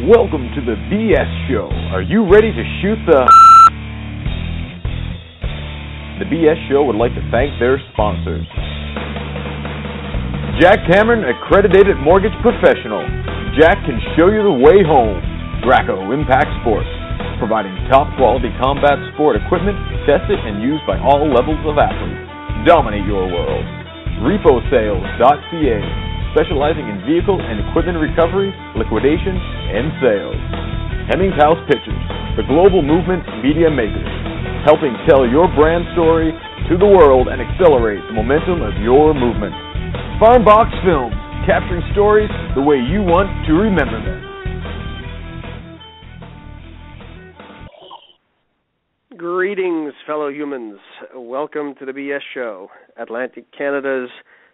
Welcome to the BS Show. Are you ready to shoot the... The BS Show would like to thank their sponsors. Jack Cameron, accredited mortgage professional. Jack can show you the way home. Draco Impact Sports, providing top quality combat sport equipment tested and used by all levels of athletes. Dominate your world. RepoSales.ca, specializing in vehicle and equipment recovery, liquidation, and sales. Hemmings House Pictures, the global movement media makers, helping tell your brand story to the world and accelerate the momentum of your movement. Farmbox Films, capturing stories the way you want to remember them. Greetings, fellow humans. Welcome to the BS Show, Atlantic Canada's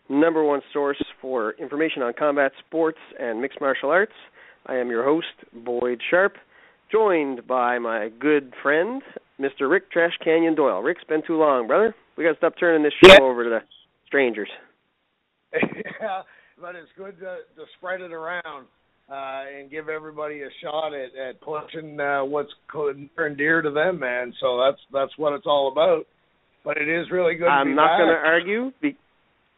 #1 source for information on combat sports and mixed martial arts. I am your host, Boyd Sharpe, joined by my good friend, Mr. Rick Trash Canyon Doyle. Rick, it's been too long, brother. We got to stop turning this show over to the strangers. Yeah, but it's good to spread it around and give everybody a shot at pushing what's near and dear to them, man. So that's what it's all about. But it is really good to be back.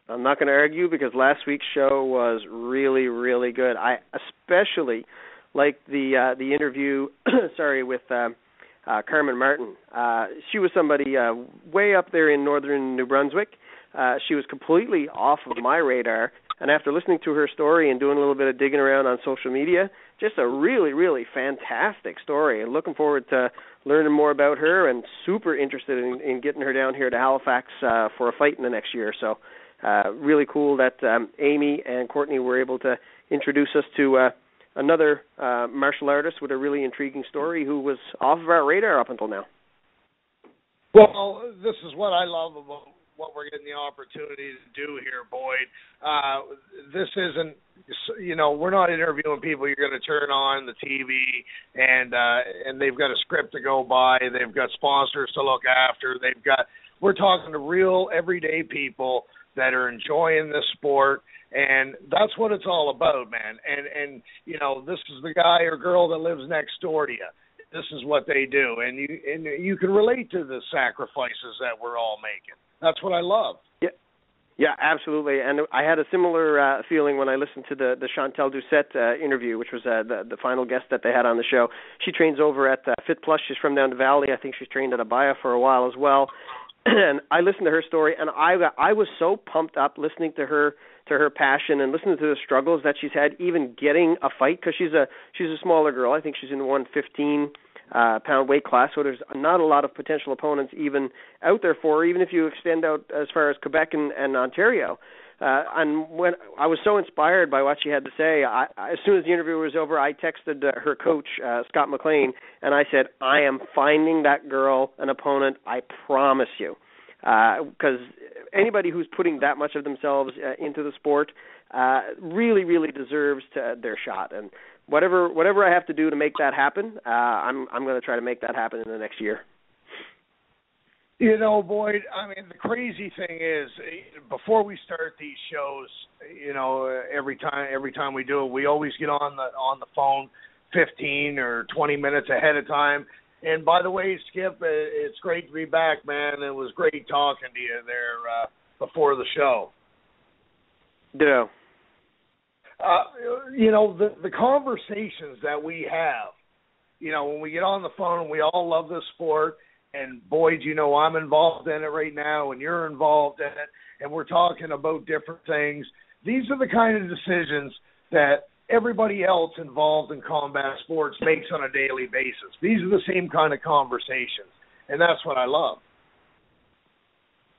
I'm not going to argue because last week's show was really, really good. I especially liked the interview, with Carmen Martin. She was somebody way up there in northern New Brunswick. She was completely off of my radar, and after listening to her story and doing a little bit of digging around on social media, just a really, really fantastic story. And looking forward to learning more about her, and super interested in getting her down here to Halifax for a fight in the next year. So really cool that Amy and Courtney were able to introduce us to another martial artist with a really intriguing story who was off of our radar up until now. Well, this is what I love about what we're getting the opportunity to do here, Boyd. This isn't, we're not interviewing people you're going to turn on the TV and they've got a script to go by. They've got sponsors to look after. We're talking to real everyday people that are enjoying this sport, and that's what it's all about, man. And this is the guy or girl that lives next door to you. This is what they do, and you can relate to the sacrifices that we're all making. That's what I love. Yeah, absolutely. And I had a similar feeling when I listened to the Chantal Doucette interview, which was the final guest that they had on the show. She trains over at FitPlus. She's from down the valley. I think she's trained at Abaya for a while as well. And I listened to her story, and I was so pumped up listening to her passion and listening to the struggles that she's had even getting a fight, because she's a smaller girl. I think she's in the 115 pound weight class, so there's not a lot of potential opponents even out there for her, even if you extend out as far as Quebec and Ontario. And when I was so inspired by what she had to say, as soon as the interview was over, I texted her coach, Scott McLean, and I said, I am finding that girl an opponent, I promise you. Because anybody who's putting that much of themselves into the sport really, really deserves their shot. And whatever I have to do to make that happen, I'm going to try to make that happen in the next year. Boyd, I mean, the crazy thing is, before we start these shows, every time we do it, we always get on the phone 15 or 20 minutes ahead of time. And by the way, Skip, it's great to be back, man. It was great talking to you there before the show. Ditto. The conversations that we have, when we get on the phone, and we all love this sport. And Boyd, I'm involved in it right now, and you're involved in it, and we're talking about different things. These are the kind of decisions that everybody else involved in combat sports makes on a daily basis. These are the same kind of conversations, and that's what I love.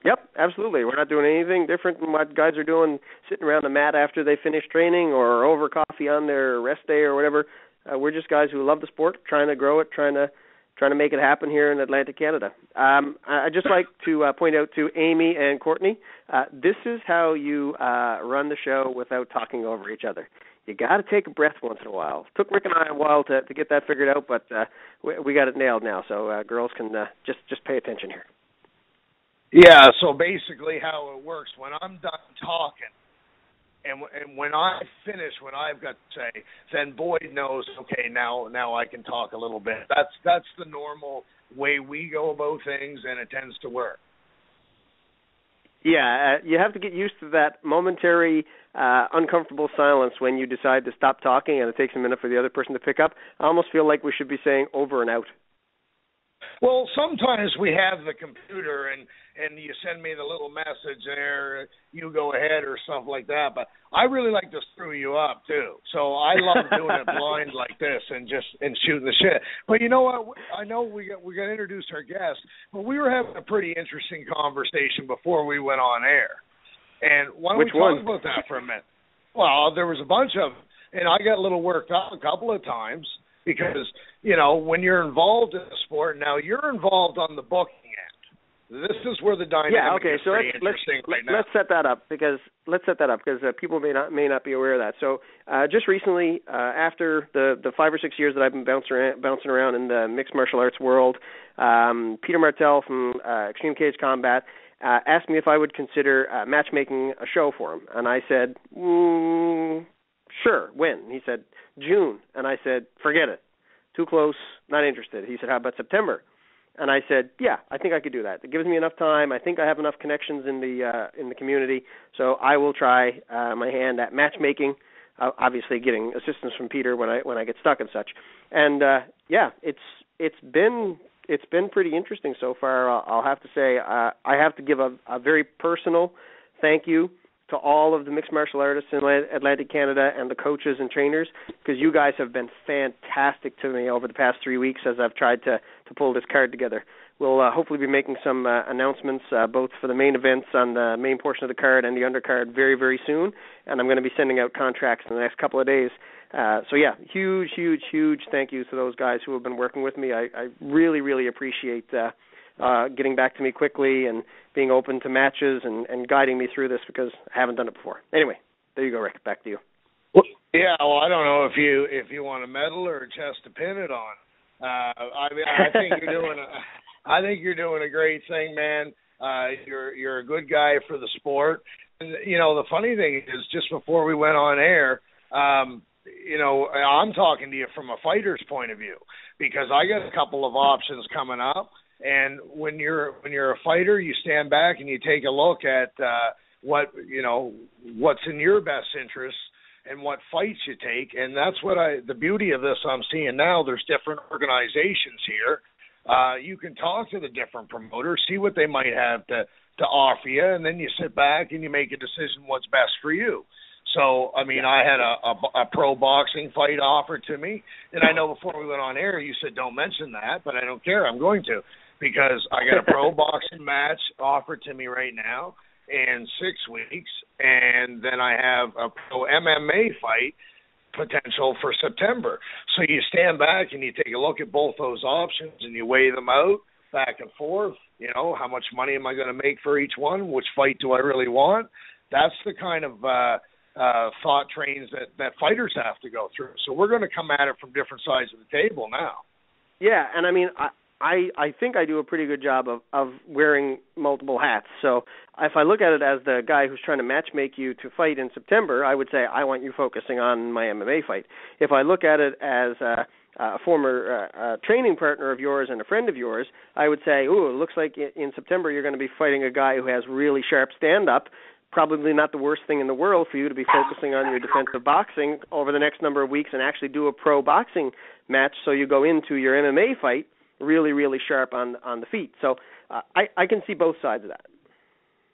Yep, absolutely. We're not doing anything different than what guys are doing, sitting around the mat after they finish training or over coffee on their rest day or whatever. We're just guys who love the sport, trying to grow it, trying to make it happen here in Atlantic Canada. I'd just like to point out to Amy and Courtney, this is how you run the show without talking over each other. You got to take a breath once in a while. It took Rick and I a while to get that figured out, but we got it nailed now, so girls can just pay attention here. Yeah, so basically how it works, when I'm done talking And when I finish what I've got to say, then Boyd knows, okay, now I can talk a little bit. That's the normal way we go about things, and it tends to work. Yeah, you have to get used to that momentary uncomfortable silence when you decide to stop talking and it takes a minute for the other person to pick up. I almost feel like we should be saying over and out. Well, sometimes we have the computer and you send me the little message there, you go ahead or stuff like that. But I really like to screw you up too. So I love doing it blind like this and shooting the shit. But you know what? I know we got to introduce our guest, but we were having a pretty interesting conversation before we went on air. And why don't we talk about that for a minute? Well, there was a bunch of, and I got a little worked up a couple of times. Because, you know, when you're involved in the sport, now you're involved on the booking end. This is where the dynamic is pretty interesting right now. Let's set that up because people may not be aware of that. So just recently, after the 5 or 6 years that I've been bouncing around in the mixed martial arts world, Peter Martell from Extreme Cage Combat asked me if I would consider matchmaking a show for him. And I said, sure, when? He said, June. And I said, forget it. Too close, not interested. He said, how about September? And I said, yeah, I think I could do that. It gives me enough time. I think I have enough connections in the community, so I will try my hand at matchmaking, obviously getting assistance from Peter when I get stuck and such. And, yeah, it's been pretty interesting so far. I'll have to say I have to give a very personal thank you to all of the mixed martial artists in Atlantic Canada and the coaches and trainers, because you guys have been fantastic to me over the past 3 weeks as I've tried to pull this card together. We'll hopefully be making some announcements both for the main events on the main portion of the card and the undercard very, very soon, and I'm going to be sending out contracts in the next couple of days. So, yeah, huge thank you to those guys who have been working with me. I really, really appreciate getting back to me quickly and being open to matches and guiding me through this because I haven't done it before. Anyway, there you go, Rick. Back to you. Well, yeah, well, I don't know if you want a medal or just to pin it on. I think you're doing a great thing, man. You're a good guy for the sport. And, you know, the funny thing is, just before we went on air, you know, I'm talking to you from a fighter's point of view because I got a couple of options coming up. And when you're a fighter, you stand back and you take a look at what's in your best interest and what fights you take. And that's the beauty of this I'm seeing now. There's different organizations here. You can talk to the different promoters, see what they might have to offer you, and then you sit back and you make a decision what's best for you. So, I mean, I had a pro boxing fight offered to me, and I know before we went on air you said don't mention that, but I don't care. I'm going to. Because I got a pro boxing match offered to me right now in 6 weeks, and then I have a pro MMA fight potential for September. So you stand back and you take a look at both those options and you weigh them out back and forth. You know, how much money am I going to make for each one? Which fight do I really want? That's the kind of thought trains that fighters have to go through. So we're going to come at it from different sides of the table now. Yeah, and I mean, I think I do a pretty good job of wearing multiple hats. So if I look at it as the guy who's trying to matchmake you to fight in September, I would say I want you focusing on my MMA fight. If I look at it as a former training partner of yours and a friend of yours, I would say, ooh, it looks like in September you're going to be fighting a guy who has really sharp stand-up. Probably not the worst thing in the world for you to be focusing on your defensive boxing over the next number of weeks and actually do a pro boxing match so you go into your MMA fight really, really sharp on the feet. So I can see both sides of that.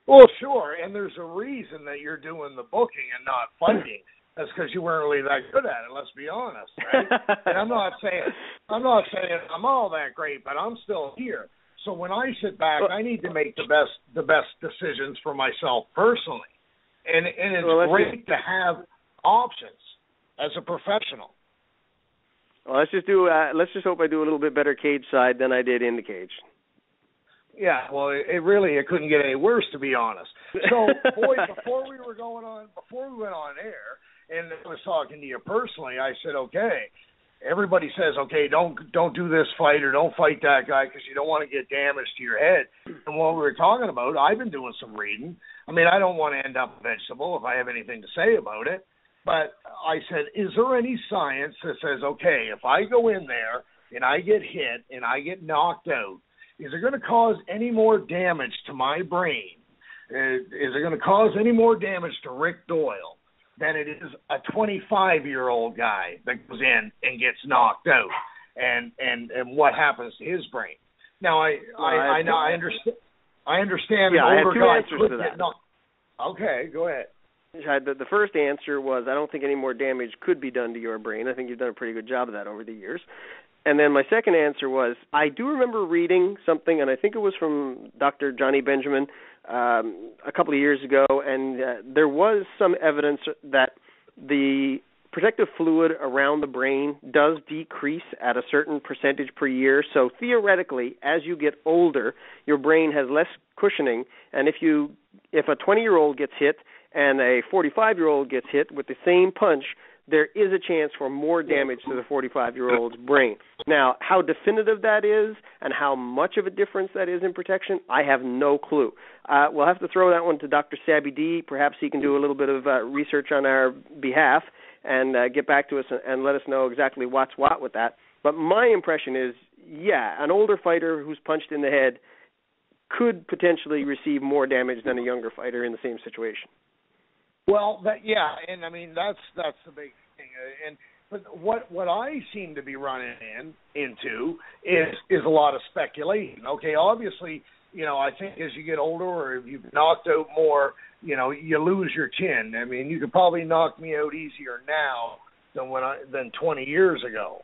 Well, sure, and there's a reason that you're doing the booking and not fighting. That's because you weren't really that good at it, let's be honest, right? And I'm not saying I'm all that great, but I'm still here. So when I sit back, I need to make the best decisions for myself personally. And it's great to have options as a professional. Well, let's just hope I do a little bit better cage side than I did in the cage. Yeah, well, it couldn't get any worse, to be honest. So, boy, before we went on air, and I was talking to you personally, I said, okay, everybody says, okay, don't do this fight or don't fight that guy because you don't want to get damage to your head. And what we were talking about, I've been doing some reading. I mean, I don't want to end up a vegetable if I have anything to say about it. But I said, is there any science that says, okay, if I go in there and I get hit and I get knocked out, is it going to cause any more damage to my brain? Is it going to cause any more damage to Rick Doyle than it is a 25-year-old guy that goes in and gets knocked out, and what happens to his brain? Now, I understand. Yeah, I have two answers to that. Okay, go ahead. The first answer was, I don't think any more damage could be done to your brain. I think you've done a pretty good job of that over the years. And then my second answer was, I do remember reading something, and I think it was from Dr. Johnny Benjamin a couple of years ago, and there was some evidence that the protective fluid around the brain does decrease at a certain percentage per year. So theoretically, as you get older, your brain has less cushioning, and if a 20-year-old gets hit and a 45-year-old gets hit with the same punch, there is a chance for more damage to the 45-year-old's brain. Now, how definitive that is and how much of a difference that is in protection, I have no clue. We'll have to throw that one to Dr. Sabby D. Perhaps he can do a little bit of research on our behalf and get back to us and let us know exactly what's what with that. But my impression is, yeah, an older fighter who's punched in the head could potentially receive more damage than a younger fighter in the same situation. Well, and I mean that's the big thing. But what I seem to be running into is a lot of speculation. Okay, obviously, I think as you get older or if you've knocked out more, you lose your chin. I mean, you could probably knock me out easier now than 20 years ago.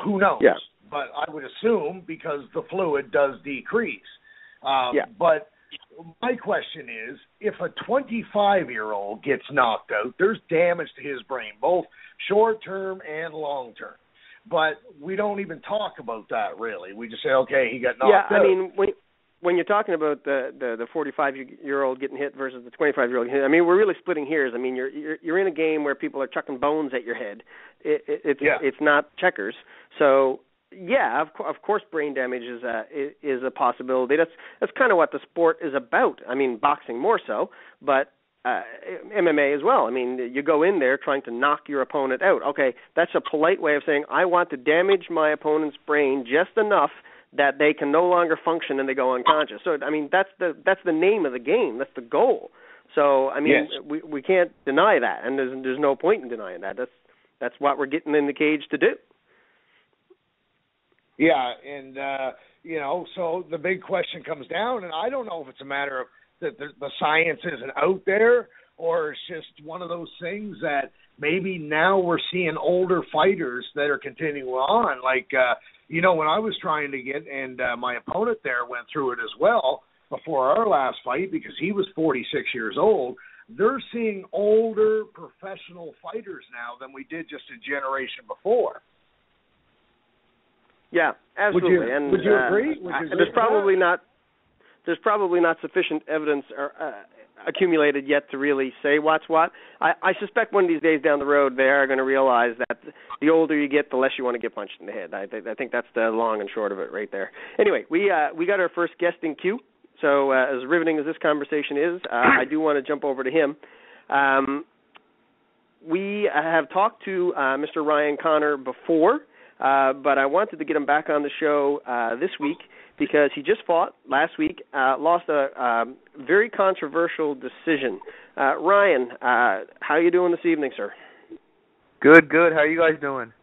Who knows? Yeah. But I would assume because the fluid does decrease. But my question is, if a 25-year-old gets knocked out, there's damage to his brain, both short-term and long-term. But we don't even talk about that, really. We just say, okay, he got knocked out. Yeah, I mean, when you're talking about the 45-year-old getting hit versus the 25-year-old getting hit, I mean, we're really splitting hairs. I mean, you're in a game where people are chucking bones at your head. It's not checkers. So, yeah, of course, brain damage is a possibility. That's kind of what the sport is about. I mean, boxing more so, but MMA as well. I mean, you go in there trying to knock your opponent out. Okay, that's a polite way of saying I want to damage my opponent's brain just enough that they can no longer function and they go unconscious. So, I mean, that's the name of the game. That's the goal. So, I mean, yes. we can't deny that, and there's no point in denying that. That's what we're getting in the cage to do. Yeah, and, so the big question comes down, and I don't know if it's a matter of that the science isn't out there or it's just one of those things that maybe now we're seeing older fighters that are continuing on. Like, when I was trying to get, and my opponent there went through it as well before our last fight because he was 46 years old, they're seeing older professional fighters now than we did just a generation before. Yeah, absolutely. Would you agree? There's probably not sufficient evidence accumulated yet to really say what's what. I suspect one of these days down the road they are going to realize that the older you get, the less you want to get punched in the head. I think that's the long and short of it right there. Anyway, we got our first guest in queue. So as riveting as this conversation is, I do want to jump over to him. We have talked to Mr. Ryan Connor before. But I wanted to get him back on the show this week because he just fought last week, lost a very controversial decision. Ryan, how are you doing this evening, sir? Good. How are you guys doing?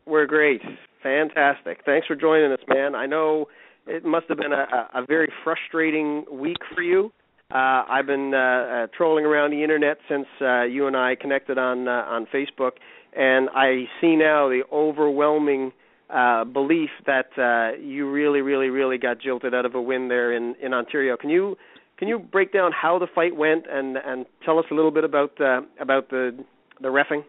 We're great. Fantastic. Thanks for joining us, man. I know it must have been a very frustrating week for you. I've been trolling around the Internet since you and I connected on Facebook. And I see now the overwhelming belief that you really, really, really got jilted out of a win there in Ontario. Can you break down how the fight went and tell us a little bit about the reffing?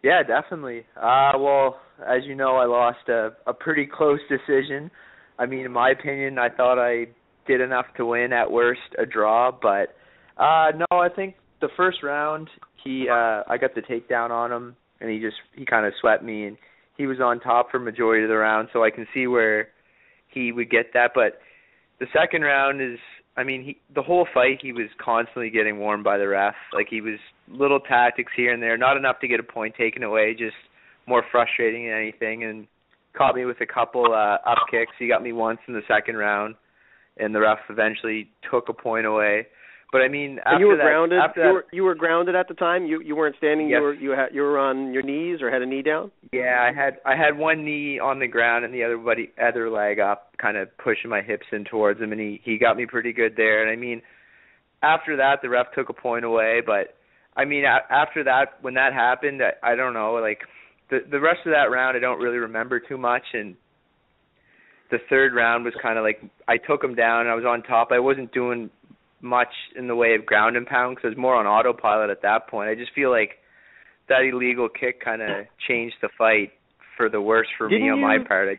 Yeah, definitely. Well, as you know, I lost a pretty close decision. I mean, in my opinion, I thought I did enough to win. At worst, a draw. But no, I think the first round, I got the takedown on him and he kind of swept me, and he was on top for majority of the round, so I can see where he would get that. But the second round is, the whole fight he was constantly getting warmed by the ref. Like, he was little tactics here and there, not enough to get a point taken away, just more frustrating than anything, and caught me with a couple up kicks. He got me once in the second round, and the ref eventually took a point away. But after you were that, grounded. after You were grounded at the time. You weren't standing. Yes. You were on your knees or had a knee down. Yeah, I had one knee on the ground and the other leg up, kind of pushing my hips in towards him, and he got me pretty good there. And after that, the ref took a point away. But after that, when that happened, I don't know. Like, the rest of that round, I don't really remember too much. And the third round was kind of like I took him down and I was on top. I wasn't doing much in the way of ground and pound because I was more on autopilot at that point. I just feel like that illegal kick kind of changed the fight for the worse for me on my part.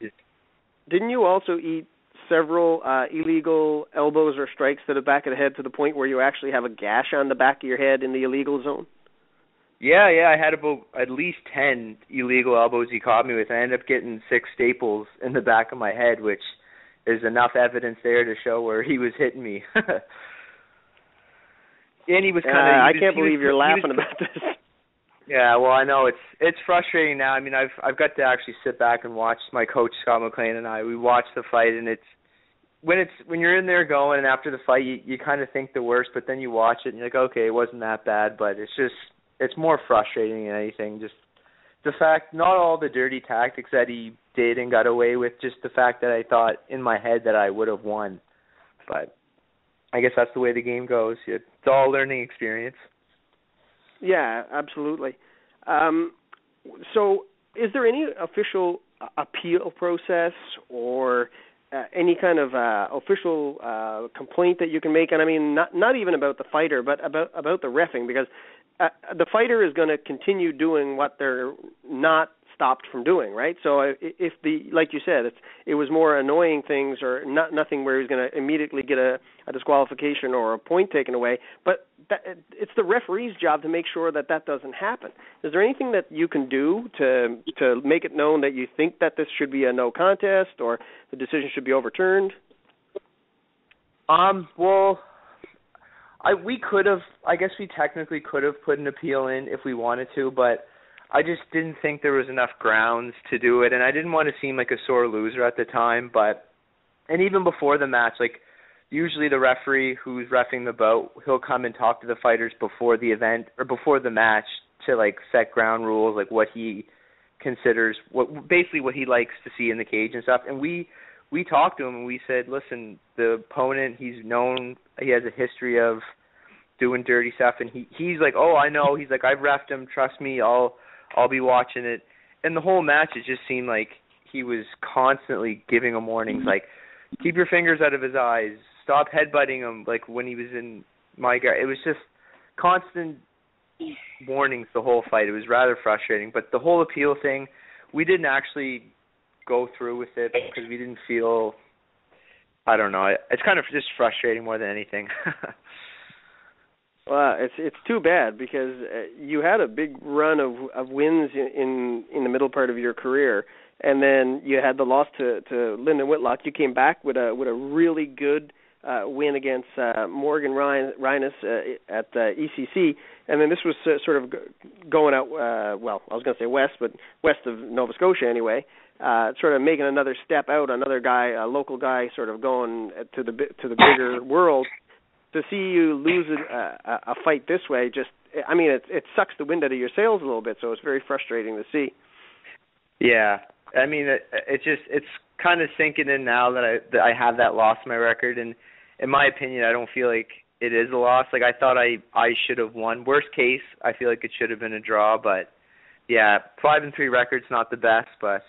Didn't you also eat several illegal elbows or strikes to the back of the head to the point where you actually have a gash on the back of your head in the illegal zone? Yeah, I had about at least 10 illegal elbows he caught me with. I ended up getting 6 staples in the back of my head, which is enough evidence there to show where he was hitting me. And he was kind of. I can't believe you're laughing about this. Yeah, well, I know it's frustrating now. I've got to actually sit back and watch my coach Scott McLean and we watch the fight, and when you're in there going, and after the fight you kind of think the worst, but then you watch it and you're like, okay, it wasn't that bad, but it's more frustrating than anything. Just the fact, not all the dirty tactics that he did and got away with, just the fact that I thought in my head that I would have won, but I guess that's the way the game goes. It's all learning experience. Yeah, absolutely. So is there any official appeal process or any kind of official complaint that you can make? And not even about the fighter, but about the reffing, because the fighter is going to continue doing what they're not stopped from doing, right? So if like you said, it was more annoying things or nothing where he was going to immediately get a disqualification or a point taken away, but it's the referee's job to make sure that doesn't happen. Is there anything that you can do to make it known that you think that this should be a no contest or the decision should be overturned? Well, we could have. I guess we technically could have put an appeal in if we wanted to, but I just didn't think there was enough grounds to do it, and I didn't want to seem like a sore loser at the time. And even before the match, like usually the referee who's reffing the bout, he'll come and talk to the fighters before the event or before the match to like set ground rules, like what he considers, what he likes to see in the cage and stuff. And we talked to him and we said, listen, the opponent, he has a history of doing dirty stuff, and he's like, oh, I know. He's like, I've reffed him. Trust me, I'll be watching it. And the whole match, it just seemed like he was constantly giving him warnings, like, keep your fingers out of his eyes, stop headbutting him, like when he was in my guard. It was just constant warnings the whole fight. It was rather frustrating. But the whole appeal thing, we didn't actually go through with it because we didn't feel, I don't know, it's kind of just frustrating more than anything. Well, it's too bad because you had a big run of wins in the middle part of your career, and then you had the loss to Lyndon Whitlock. You came back with a really good win against Morgan Reines at ECC, and then this was sort of going out. Well, I was going to say west, but west of Nova Scotia anyway. Sort of making another step out, another guy, a local guy, sort of going to the bigger world. To see you lose a fight this way, it sucks the wind out of your sails a little bit. So it's very frustrating to see. Yeah, it's kind of sinking in now that I have that loss in my record, and in my opinion, I don't feel like it is a loss. Like I thought I should have won. Worst case, I feel like it should have been a draw. But yeah, 5-3 record's not the best, but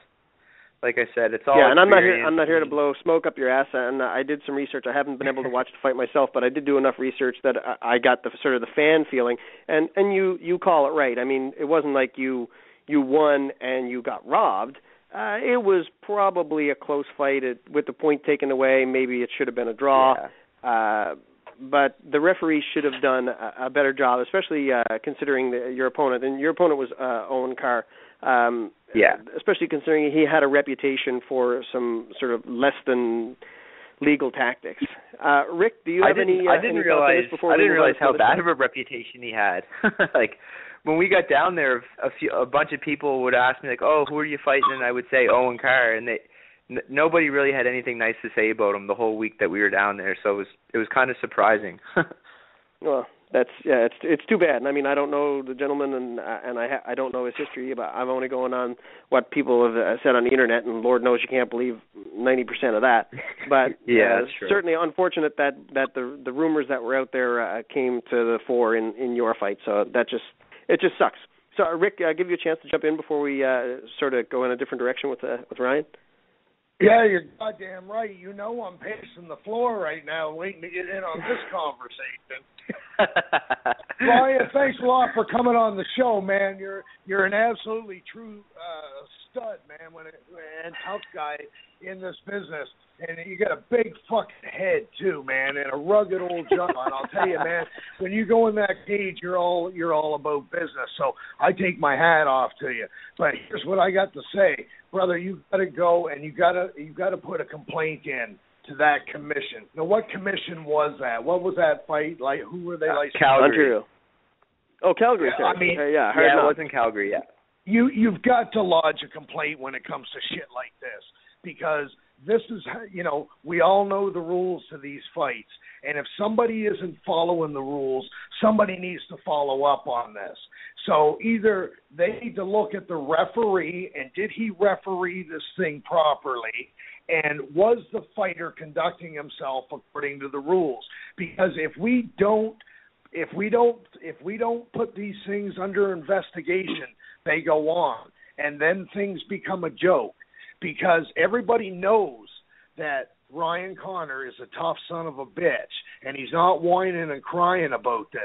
like I said, it's all. Yeah, and I'm not here to blow smoke up your ass. And I did some research. I haven't been able to watch the fight myself, but I did do enough research that I got the sort of the fan feeling. And you call it right. I mean, it wasn't like you won and you got robbed. It was probably a close fight with the point taken away. Maybe it should have been a draw. Yeah. but the referee should have done a better job, especially considering your opponent. And your opponent was Owen Carr. Especially considering he had a reputation for some sort of less than legal tactics. Rick, do you have any? I didn't realize how bad of a reputation he had. Like when we got down there, a bunch of people would ask me like, "Oh, who are you fighting?" And I would say Owen Carr, and nobody really had anything nice to say about him the whole week that we were down there. So it was kind of surprising. Well, it's too bad. I mean, I don't know the gentleman, and I don't know his history, but I'm only going on what people have said on the internet, and Lord knows you can't believe 90% of that. But that's true. Certainly unfortunate that the rumors that were out there came to the fore in your fight. So it just sucks. So Rick, I'll give you a chance to jump in before we sort of go in a different direction with Ryan. Yeah, you're goddamn right. You know I'm pacing the floor right now waiting to get in on this conversation. Ryan, thanks a lot for coming on the show, man. You're an absolutely true stud, man, and tough guy in this business. And you got a big fucking head too, man, and a rugged old jaw. And I'll tell you, man, when you go in that cage, you're all about business. So I take my hat off to you. But here's what I got to say, brother. You got to go and you got to put a complaint in to that commission. Now, what commission was that? What was that fight like? Who were they like? Calgary. Ontario. Oh, Calgary. Yeah, I mean, it was in Calgary. Yeah. You've got to lodge a complaint when it comes to shit like this, because this is, we all know the rules to these fights, and if somebody isn't following the rules, somebody needs to follow up on this. So either they need to look at the referee, and did he referee this thing properly, and was the fighter conducting himself according to the rules? Because if we don't put these things under investigation, they go on, and then things become a joke. Because everybody knows that Ryan Connor is a tough son of a bitch, and he's not whining and crying about this.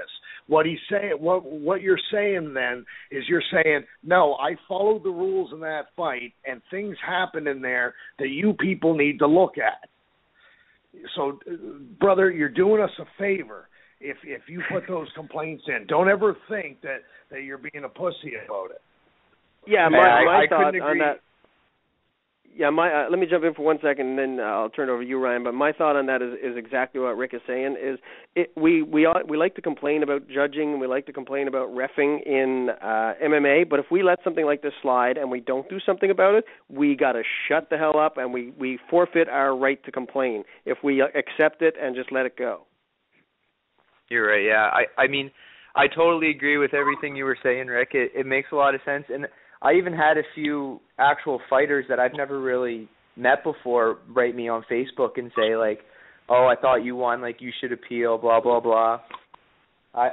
What he's saying, what you're saying then is you're saying, no, I followed the rules in that fight, and things happen in there that you people need to look at. So, brother, you're doing us a favor if you put those complaints in. Don't ever think that you're being a pussy about it. Yeah, my thought on that. Yeah, let me jump in for 1 second, and then I'll turn it over to you, Ryan. But my thought on that is exactly what Rick is saying. We like to complain about judging, we like to complain about reffing in MMA. But if we let something like this slide and we don't do something about it, we got to shut the hell up, and we forfeit our right to complain if we accept it and just let it go. You're right. Yeah, I mean, I totally agree with everything you were saying, Rick. It makes a lot of sense, and I even had a few actual fighters that I've never really met before write me on Facebook and say, like, oh, I thought you won, like, you should appeal, blah, blah, blah. I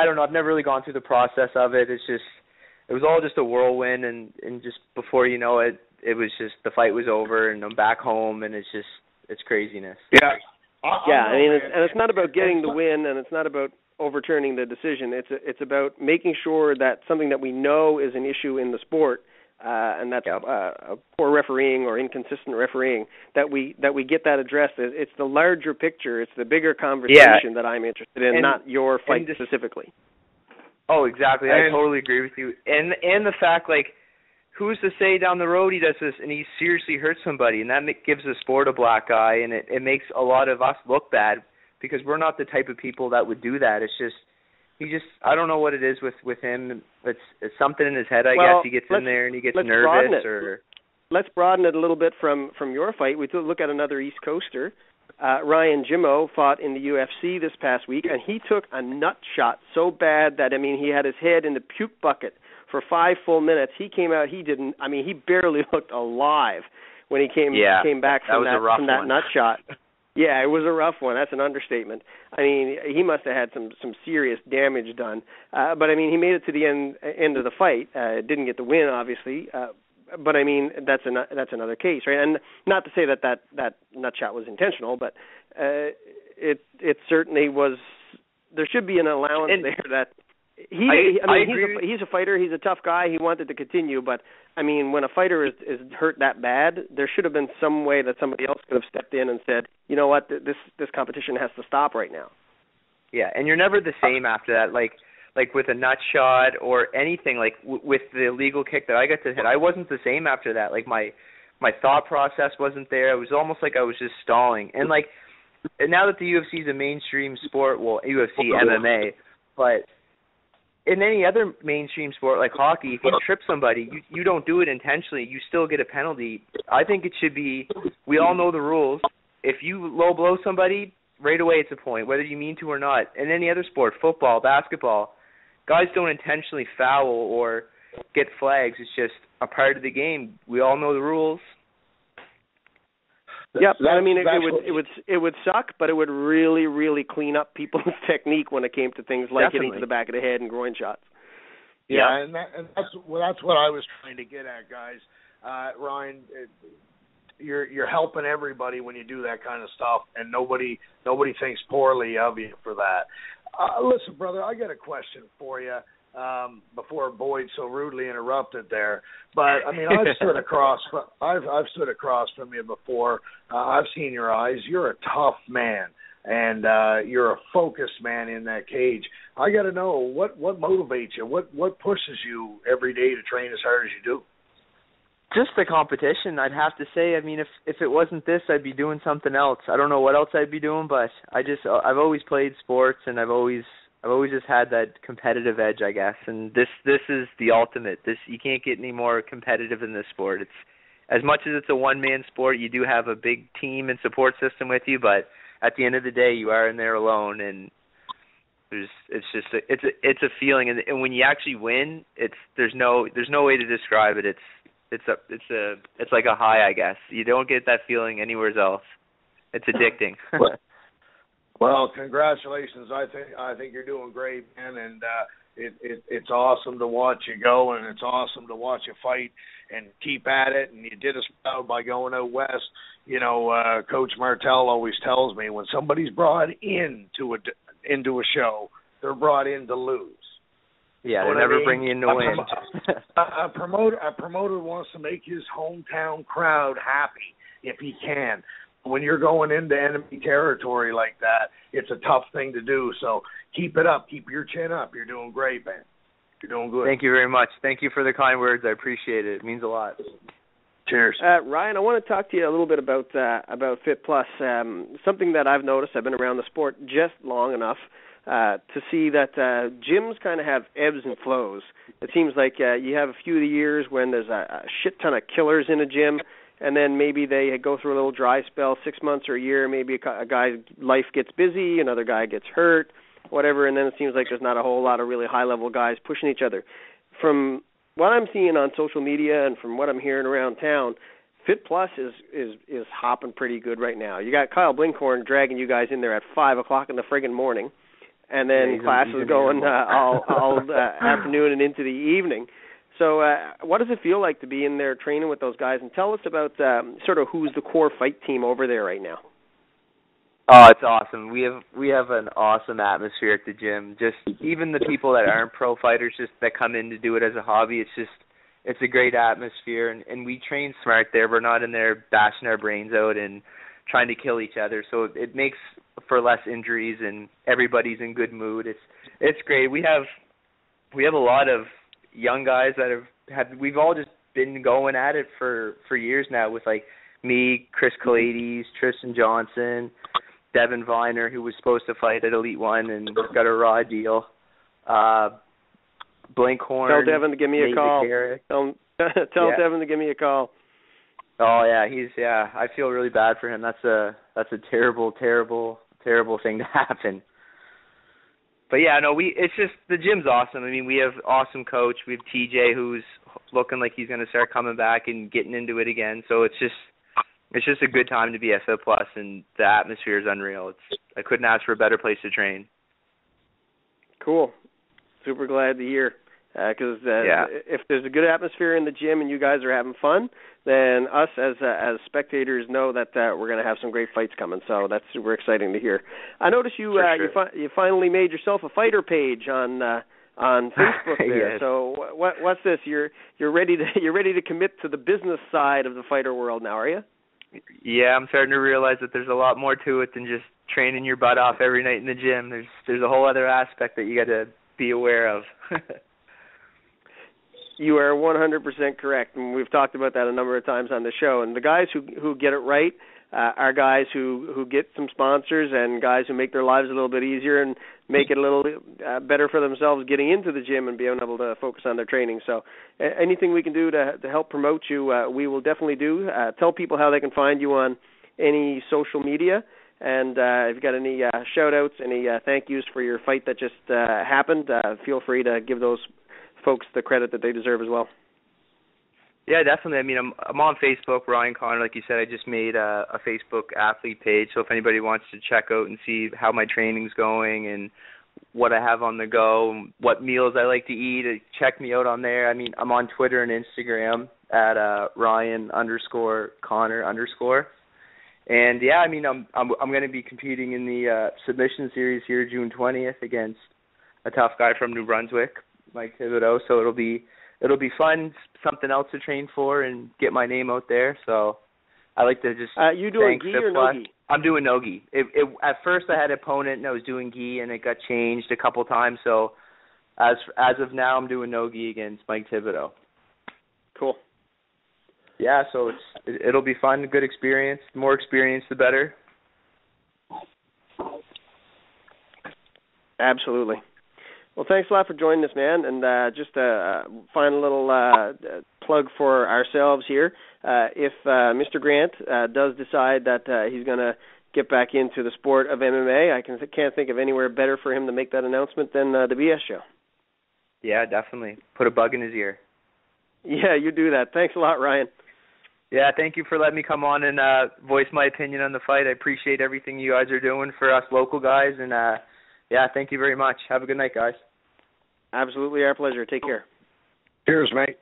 don't know. I've never really gone through the process of it. It was all just a whirlwind, and just before you know it, it was just the fight was over, and I'm back home, and it's craziness. Yeah. I mean, it's not about getting the win, and it's not about overturning the decision. It's about making sure that something that we know is an issue in the sport, and that's poor refereeing or inconsistent refereeing, that we get that addressed. It's the larger picture. It's the bigger conversation that I'm interested in, not your fight specifically. Oh, exactly. I totally agree with you. And the fact, like, who's to say down the road he does this and he seriously hurts somebody, and that gives the sport a black eye, and it makes a lot of us look bad, because we're not the type of people that would do that. It's just, I don't know what it is with him. It's something in his head, I guess. He gets in there and he gets nervous. Let's broaden it a little bit from your fight. We look at another East Coaster. Ryan Jimmo fought in the UFC this past week, and he took a nut shot so bad that, I mean, he had his head in the puke bucket for 5 full minutes. He came out, he barely looked alive when he came back from that nut shot. Yeah, it was a rough one. That's an understatement. I mean, he must have had some serious damage done. But, I mean, he made it to the end of the fight. Didn't get the win, obviously. But, I mean, that's another case, right? And not to say that nut shot was intentional, but it certainly was. There should be an allowance there that he's a fighter. He's a tough guy. He wanted to continue, but I mean, when a fighter is hurt that bad, there should have been some way that somebody else could have stepped in and said, you know what, this competition has to stop right now. Yeah, and you're never the same after that. Like with a nut shot or anything, like with the illegal kick that I got to hit, I wasn't the same after that. Like my thought process wasn't there. It was almost like I was just stalling. And like now that the UFC is a mainstream sport, well, UFC, MMA, but in any other mainstream sport like hockey, if you trip somebody, you don't do it intentionally. You still get a penalty. I think it should be, we all know the rules. If you low blow somebody, right away it's a point, whether you mean to or not. In any other sport, football, basketball, guys don't intentionally foul or get flags. It's just a part of the game. We all know the rules. Yep, I mean it would suck, but it would really, really clean up people's technique when it came to things like hitting to the back of the head and groin shots. Yeah, and that's what I was trying to get at, guys. Ryan, you're helping everybody when you do that kind of stuff, and nobody thinks poorly of you for that. Listen, brother, I got a question for you. Before Boyd so rudely interrupted there, but I mean I've stood across from you before. I've seen your eyes. You're a tough man, and you're a focused man in that cage. I got to know what motivates you, what pushes you every day to train as hard as you do. Just the competition, I'd have to say. I mean, if it wasn't this, I'd be doing something else. I don't know what else I'd be doing, but I've always played sports, and I've always just had that competitive edge, I guess. And this is the ultimate. You can't get any more competitive in this sport. It's as much as it's a one-man sport, you do have a big team and support system with you, but at the end of the day, you are in there alone, and it's a feeling. And when you actually win, there's no way to describe it. It's like a high, I guess. You don't get that feeling anywhere else. It's addicting. Well, congratulations. I think you're doing great, man, and it's awesome to watch you go, and it's awesome to watch you fight and keep at it. And you did us proud by going out west. You know, Coach Martell always tells me when somebody's brought into a show, they're brought in to lose. Yeah, they never bring you in to win. A promoter wants to make his hometown crowd happy if he can. When you're going into enemy territory like that, it's a tough thing to do. So keep it up. Keep your chin up. You're doing great, man. You're doing good. Thank you very much. Thank you for the kind words. I appreciate it. It means a lot. Cheers. Ryan, I want to talk to you a little bit about FitPlus. Something that I've noticed, I've been around the sport just long enough to see that gyms kind of have ebbs and flows. It seems like you have a few of the years when there's a shit ton of killers in a gym, and then maybe they go through a little dry spell, 6 months or a year. Maybe a guy's life gets busy, another guy gets hurt, whatever, and then it seems like there's not a whole lot of really high-level guys pushing each other. From what I'm seeing on social media and from what I'm hearing around town, FitPlus is hopping pretty good right now. You got Kyle Blinkhorn dragging you guys in there at 5 o'clock in the friggin' morning, and then class is going all afternoon and into the evening. So what does it feel like to be in there training with those guys? And tell us about sort of who's the core fight team over there right now. Oh, it's awesome. We have an awesome atmosphere at the gym. Just even the people that aren't pro fighters, just that come in to do it as a hobby, it's a great atmosphere. And we train smart there. We're not in there bashing our brains out and trying to kill each other. So it makes for less injuries, and everybody's in good mood. It's great. We have a lot of young guys that we've all just been going at it for years now, with like me, Chris Kalades, Tristan Johnson, Devin Viner, who was supposed to fight at Elite One and got a raw deal. Blinkhorn. Tell Devin to give me a call. Tell Devin to give me a call. Oh yeah, I feel really bad for him. That's a terrible thing to happen. But yeah, no, it's just, the gym's awesome. I mean, we have awesome coach. We have TJ, who's looking like he's going to start coming back and getting into it again. So it's just a good time to be at FitPlus, and the atmosphere is unreal. I couldn't ask for a better place to train. Cool. Super glad to hear. Because if there's a good atmosphere in the gym and you guys are having fun, then us as spectators know that we're going to have some great fights coming. So that's super exciting to hear. I noticed you finally made yourself a fighter page on Facebook there. Yes. So what's this? You're ready to commit to the business side of the fighter world now, are you? Yeah, I'm starting to realize that there's a lot more to it than just training your butt off every night in the gym. There's a whole other aspect that you got to be aware of. You are 100% correct, and we've talked about that a number of times on the show. And the guys who get it right are guys who get some sponsors and guys who make their lives a little bit easier and make it a little better for themselves getting into the gym and being able to focus on their training. So anything we can do to help promote you, we will definitely do. Tell people how they can find you on any social media. And if you've got any shout-outs, any thank yous for your fight that just happened, feel free to give those folks the credit that they deserve as well. Yeah, definitely. I mean, I'm on Facebook, Ryan Connor. Like you said, I just made a Facebook athlete page. So if anybody wants to check out and see how my training's going and what I have on the go, what meals I like to eat, check me out on there. I mean, I'm on Twitter and Instagram at Ryan_Connor_. And yeah, I mean, I'm going to be competing in the submission series here June 20th against a tough guy from New Brunswick, Mike Thibodeau. So it'll be fun, something else to train for and get my name out there. So I like to just you doing gi or no gi? I'm doing no gi. At first I had an opponent and I was doing gi, and it got changed a couple times. So as of now, I'm doing no gi against Mike Thibodeau. Cool. Yeah, so it'll be fun, good experience. The more experience, the better. Absolutely. Well, thanks a lot for joining us, man. And just a final little plug for ourselves here. If Mr. Grant does decide that he's going to get back into the sport of MMA, I can't think of anywhere better for him to make that announcement than the BS show. Yeah, definitely. Put a bug in his ear. Yeah, you do that. Thanks a lot, Ryan. Yeah, thank you for letting me come on and voice my opinion on the fight. I appreciate everything you guys are doing for us local guys. And, yeah, thank you very much. Have a good night, guys. Absolutely, our pleasure. Take care. Cheers, mate.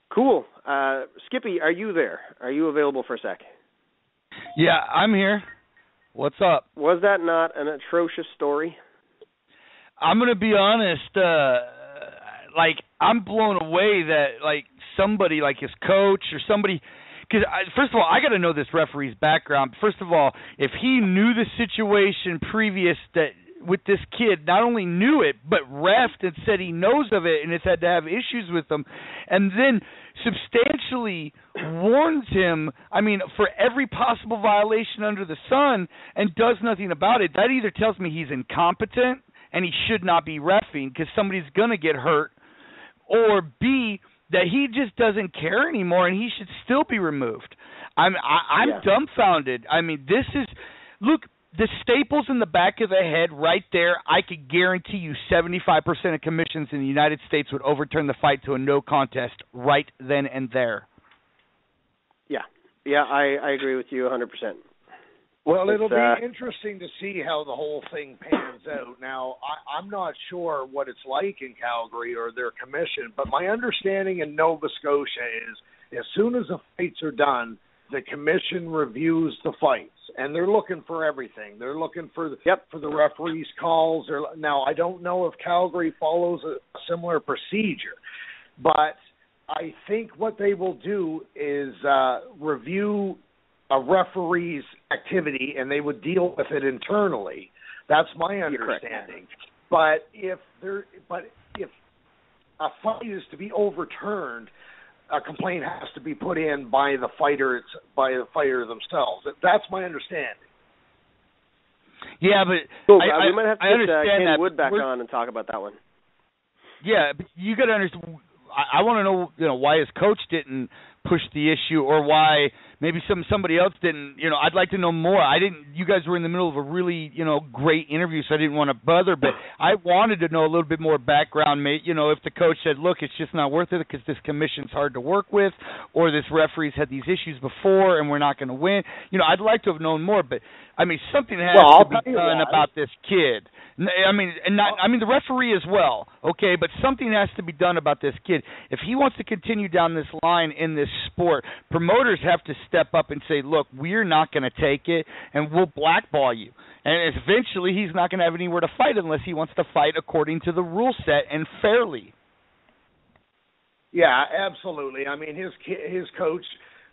Cool. Skippy, are you there? Are you available for a sec? Yeah, I'm here. What's up? Was that not an atrocious story? I'm going to be honest. I'm blown away that, somebody like his coach or somebody – because, first of all, I got to know this referee's background. First of all, if he knew the situation previous that with this kid, not only knew it, but reffed and said he knows of it and has had to have issues with him, and then substantially warns him, for every possible violation under the sun and does nothing about it, that either tells me he's incompetent and he should not be reffing because somebody's going to get hurt, or B, that he just doesn't care anymore and he should still be removed. I'm dumbfounded. This is – look, the staples in the back of the head right there, I could guarantee you 75% of commissions in the United States would overturn the fight to a no contest right then and there. Yeah, I agree with you 100%. Well, it'll be interesting to see how the whole thing pans out. Now, I'm not sure what it's like in Calgary or their commission, but my understanding in Nova Scotia is as soon as the fights are done, the commission reviews the fights, and they're looking for everything. They're looking for the referees' calls. Now, I don't know if Calgary follows a similar procedure, but I think what they will do is review a referee's activity, and they would deal with it internally. That's my understanding. But if a fight is to be overturned, a complaint has to be put in by the fighter themselves. That's my understanding. Yeah, but we might have to get Ken Wood back on and talk about that one. Yeah, but you got to understand. I want to know, why his coach didn't push the issue, or why maybe somebody else didn't. I'd like to know more. You guys were in the middle of a really, great interview, so I didn't want to bother, but I wanted to know a little bit more background, mate. If the coach said, look, it's just not worth it because this commission's hard to work with, or this referee's had these issues before and we're not going to win. I'd like to have known more, but something has to be done about this kid. The referee as well, okay, but something has to be done about this kid. If he wants to continue down this line in this sport, promoters have to step up and say, look, we're not going to take it, and we'll blackball you. And eventually he's not going to have anywhere to fight unless he wants to fight according to the rule set and fairly. Yeah, absolutely. His coach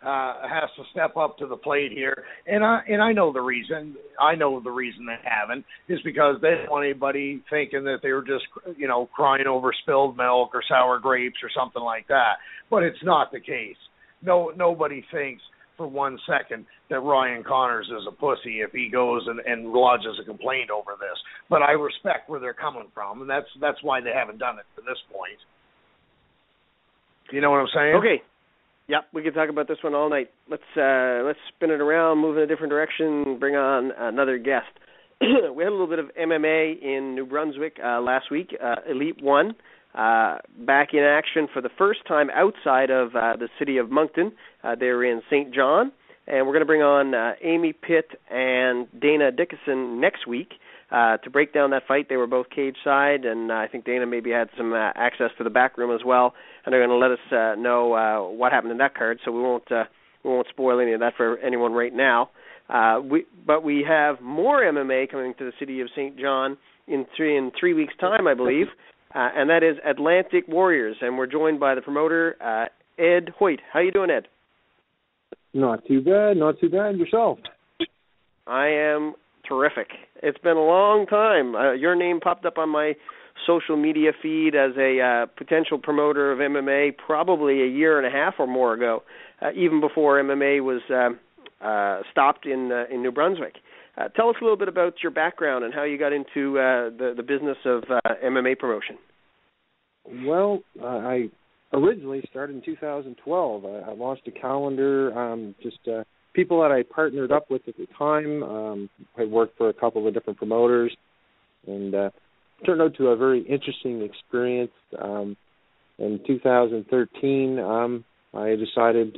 has to step up to the plate here, and I know the reason. I know the reason they haven't is because they don't want anybody thinking that they were just, crying over spilled milk or sour grapes or something like that. But it's not the case. Nobody thinks for 1 second that Ryan Connors is a pussy if he goes and lodges a complaint over this. But I respect where they're coming from, and that's why they haven't done it to this point. You know what I'm saying? Okay. Yep, we can talk about this one all night. Let's spin it around, move in a different direction, bring on another guest. We had a little bit of MMA in New Brunswick last week. Elite One back in action for the first time outside of the city of Moncton. They're in St. John, and we're going to bring on Amy Pidt and Dana Dickeson next week to break down that fight. They were both cage side, and I think Dana maybe had some access to the back room as well. And they're going to let us know what happened in that card, so we won't spoil any of that for anyone right now. But we have more MMA coming to the city of St. John in 3 weeks' time, I believe, and that is Atlantic Warriors. And we're joined by the promoter, Ed Hoyte. How you doing, Ed? Not too bad. Yourself? I am terrific. It's been a long time. Your name popped up on my social media feed as a potential promoter of MMA probably a year and a half or more ago, even before MMA was stopped in New Brunswick. Tell us a little bit about your background and how you got into the business of MMA promotion. Well, I originally started in 2012. I launched a calendar, people that I partnered up with at the time. I worked for a couple of different promoters, and turned out to a very interesting experience. In 2013, I decided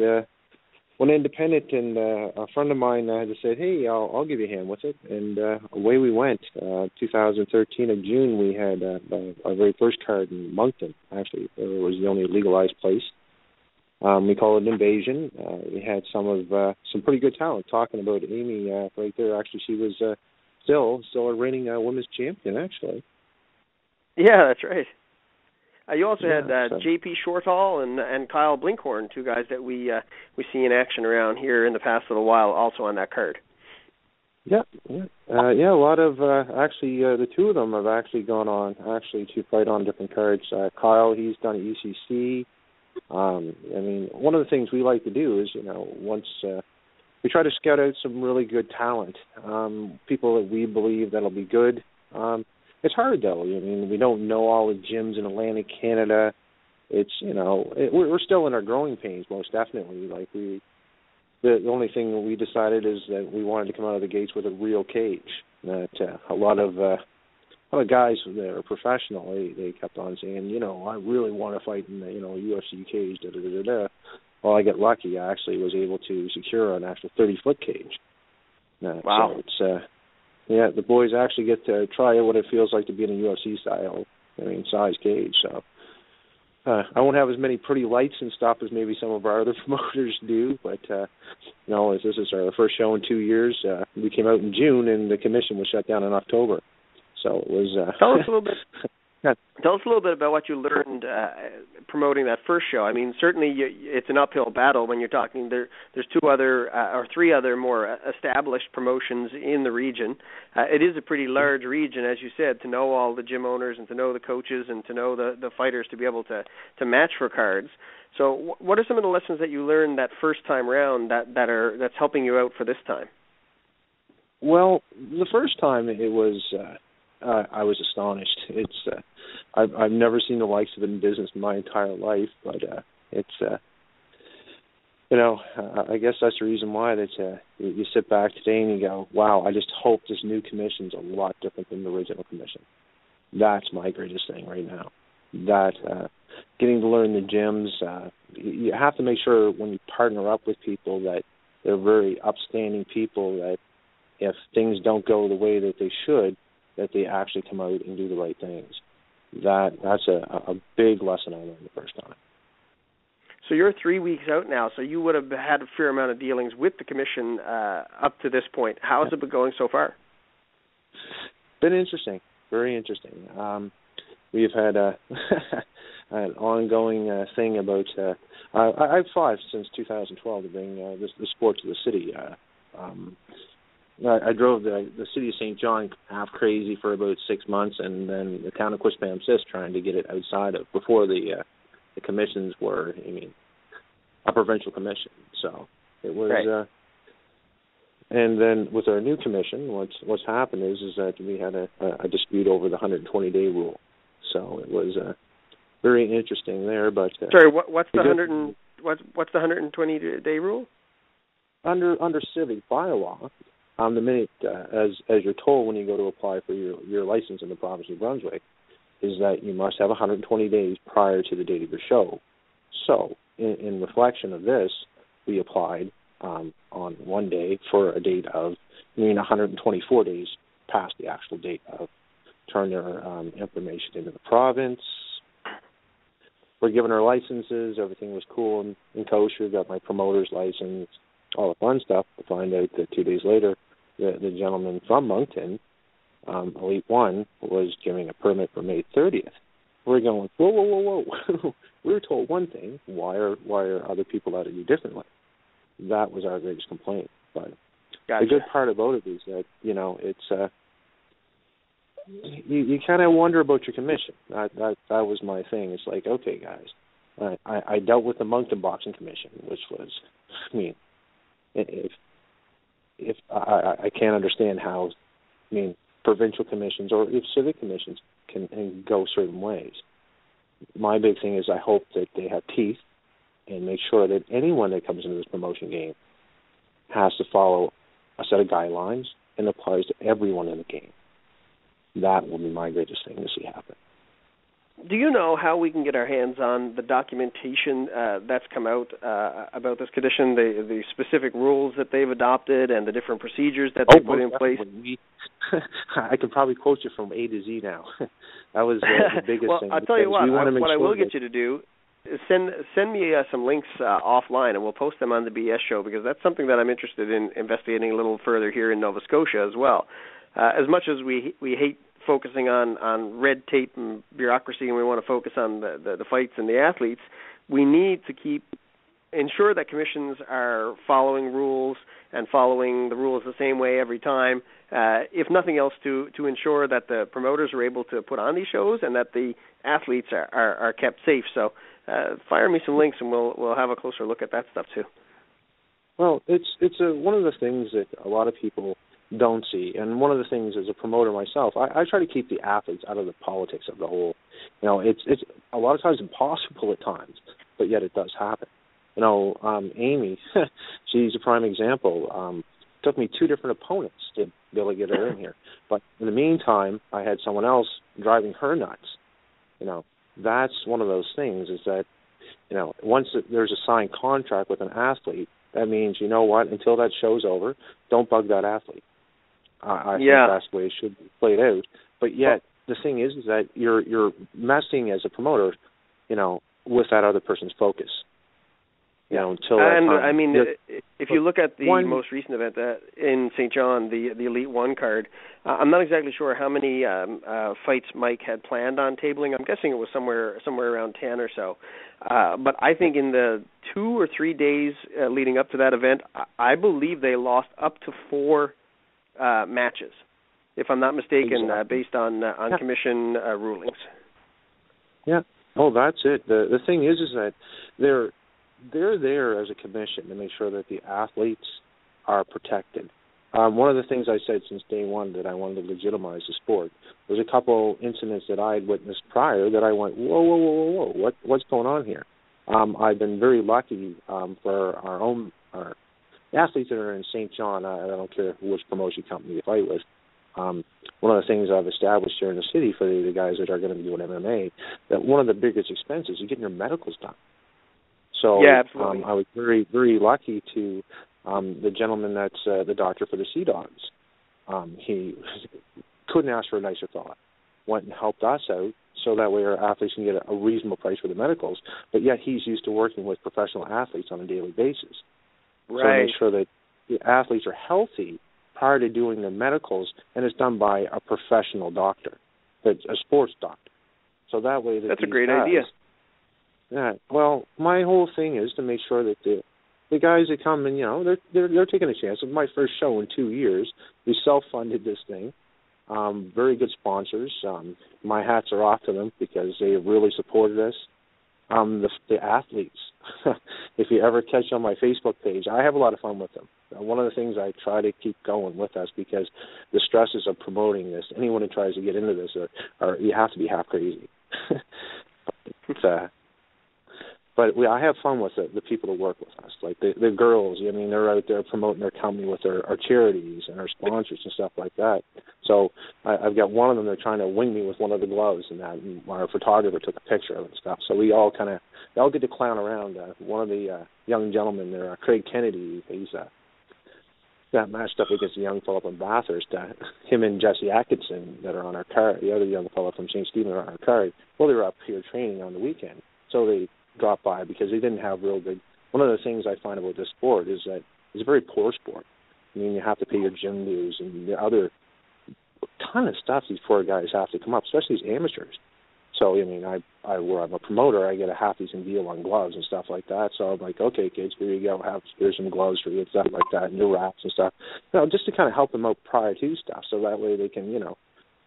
went independent, and a friend of mine just said, "Hey, I'll give you a hand with it," and away we went. 2013 of June, we had our very first card in Moncton. Actually, it was the only legalized place. We call it Invasion. We had some pretty good talent. Talking about Amy right there, actually, she was still a reigning women's champion, actually. Yeah, that's right. You also had J.P. Shortall and Kyle Blinkhorn, two guys that we see in action around here in the past little while, also on that card. Yeah, a lot of the two of them have actually gone on to fight on different cards. Kyle, he's done ECC. One of the things we like to do is, once we try to scout out some really good talent, people that we believe that'll be good. It's hard though. We don't know all the gyms in Atlantic Canada. It's we're still in our growing pains, most definitely. The only thing we decided is that we wanted to come out of the gates with a real cage. That a lot of guys that are professional, they kept on saying, I really want to fight in the UFC cage. Da, da, da, da, da. Well, I got lucky. I actually was able to secure an actual 30-foot cage. Wow. So it's the boys actually get to try what it feels like to be in a UFC style, size cage. So I won't have as many pretty lights and stuff as maybe some of our other promoters do, but as this is our first show in 2 years, we came out in June and the commission was shut down in October. So it was. Tell us a little bit. Tell us a little bit about what you learned promoting that first show. Certainly it's an uphill battle when you're talking. There's three other more established promotions in the region. It is a pretty large region, as you said, to know all the gym owners and to know the coaches and to know the fighters to be able to match for cards. So what are some of the lessons that you learned that first time round that's helping you out for this time? Well, the first time it was. I was astonished. It's I've never seen the likes of it in business in my entire life, but it's I guess that's the reason why that you sit back today and you go, wow, I just hope this new commission's a lot different than the original commission. That's my greatest thing right now. That getting to learn the gyms, you have to make sure when you partner up with people that they're very upstanding people, that if things don't go the way that they should, that they actually come out and do the right things. That's a big lesson I learned the first time. So you're 3 weeks out now, so you would have had a fair amount of dealings with the commission up to this point. How has it been going so far? Been interesting, very interesting. We've had an ongoing thing about. I've fought since 2012 to bring the sport to the city. I drove the city of St. John half crazy for about 6 months, and then the town of Quispamsis trying to get it outside of before the commissions were. I mean, a provincial commission. So it was. Right. And then with our new commission, what's happened is that we had a dispute over the 120-day rule. So it was very interesting there. But sorry, what's the 120-day rule? Under civic bylaw, the minute as you're told when you go to apply for your license in the province of New Brunswick, is that you must have 120 days prior to the date of your show. So in reflection of this, we applied on one day for a date of 124 days past the actual date of turn their information into the province. We're given our licenses, everything was cool and kosher, got my promoter's license, all the fun stuff. To find out that 2 days later, the gentleman from Moncton, Elite One, was giving a permit for May 30th. We're going, whoa. We were told one thing. Why are other allowed to do differently? That was our greatest complaint. But gotcha. The good part about it is that, it's you kind of wonder about your commission. That was my thing. It's like, okay, guys, I dealt with the Moncton Boxing Commission, which was, if I can't understand how, provincial commissions or if civic commissions can go certain ways. My big thing is I hope that they have teeth and make sure that anyone that comes into this promotion game has to follow a set of guidelines and applies to everyone in the game. That will be my greatest thing to see happen. Do you know how we can get our hands on the documentation that's come out about this condition, the specific rules that they've adopted and the different procedures that they put in place? I can probably quote you from A to Z now. That was the biggest well, thing. I'll tell you what I will get that you to do is send me some links offline, and we'll post them on the BS show, because that's something that I'm interested in investigating a little further here in Nova Scotia as well. As much as we hate focusing on red tape and bureaucracy, and we want to focus on the fights and the athletes, we need to ensure that commissions are following rules and following the rules the same way every time, if nothing else to ensure that the promoters are able to put on these shows and that the athletes are kept safe. So fire me some links and we'll have a closer look at that stuff too. Well, it's one of the things that a lot of people don't see, and one of the things as a promoter myself, I try to keep the athletes out of the politics of the whole. It's a lot of times impossible at times, but yet it does happen. Amy, she's a prime example. Took me 2 different opponents to be able to get her in here, but in the meantime, I had someone else driving her nuts. That's one of those things. Is that once there's a signed contract with an athlete, that means until that show's over, don't bug that athlete. I think that's the way it should be played out. But yet, the thing is that you're messing as a promoter, with that other person's focus. Until that time. If you look at the most recent event in St. John, the Elite One card, I'm not exactly sure how many fights Mike had planned on tabling. I'm guessing it was somewhere around 10 or so. But I think in the 2 or 3 days leading up to that event, I believe they lost up to 4 matches, if I'm not mistaken, based on commission rulings. Yeah. Oh, that's it. The thing is that they're there as a commission to make sure that the athletes are protected. One of the things I said since day one that I wanted to legitimize the sport was a couple incidents that I had witnessed prior that I went, whoa, what's going on here? I've been very lucky for our athletes that are in St. John. I don't care which promotion company you fight with. One of the things I've established here in the city for the guys that are going to be doing MMA, that one of the biggest expenses is getting your medicals done. So absolutely. I was very, very lucky to the gentleman that's the doctor for the Sea Dogs. He couldn't ask for a nicer thought. Went and helped us out so that way our athletes can get a reasonable price for the medicals. But yet he's used to working with professional athletes on a daily basis. Right. So make sure that the athletes are healthy prior to doing the medicals, and it's done by a professional doctor, a sports doctor. So that way, that's a great idea. Yeah. Well, my whole thing is to make sure that the guys that come and, you know, they're taking a chance. It's my first show in 2 years. We self-funded this thing. Very good sponsors. My hats are off to them because they have really supported us. The athletes, if you ever catch on my Facebook page, I have a lot of fun with them. One of the things I try to keep going with us because the stresses of promoting this, anyone who tries to get into this, are you have to be half crazy. I have fun with the people that work with us, like the girls. I mean, they're out there promoting their company with our charities and our sponsors and stuff like that. So I've got one of them. They're trying to wing me with one of the gloves, and our photographer took a picture of it and stuff. So we all get to clown around. One of the young gentlemen there, Craig Kennedy, he's got matched up against a young fellow from Bathurst. Him and Jesse Atkinson that are on our card. The other young fellow from St. Stephen are on our card. Well, they were up here training on the weekend, so they dropped by because they didn't have real good. One of the things I find about this sport is that it's a very poor sport. I mean, you have to pay your gym dues and the other ton of stuff these poor guys have to come up, especially as amateurs. So, I mean, where I'm a promoter, I get a half-decent deal on gloves and stuff like that. So I'm like, okay, kids, here you go. Here's some gloves for you and stuff like that, and new wraps and stuff. You know, just to kind of help them out prior to stuff, so that way they can, you know,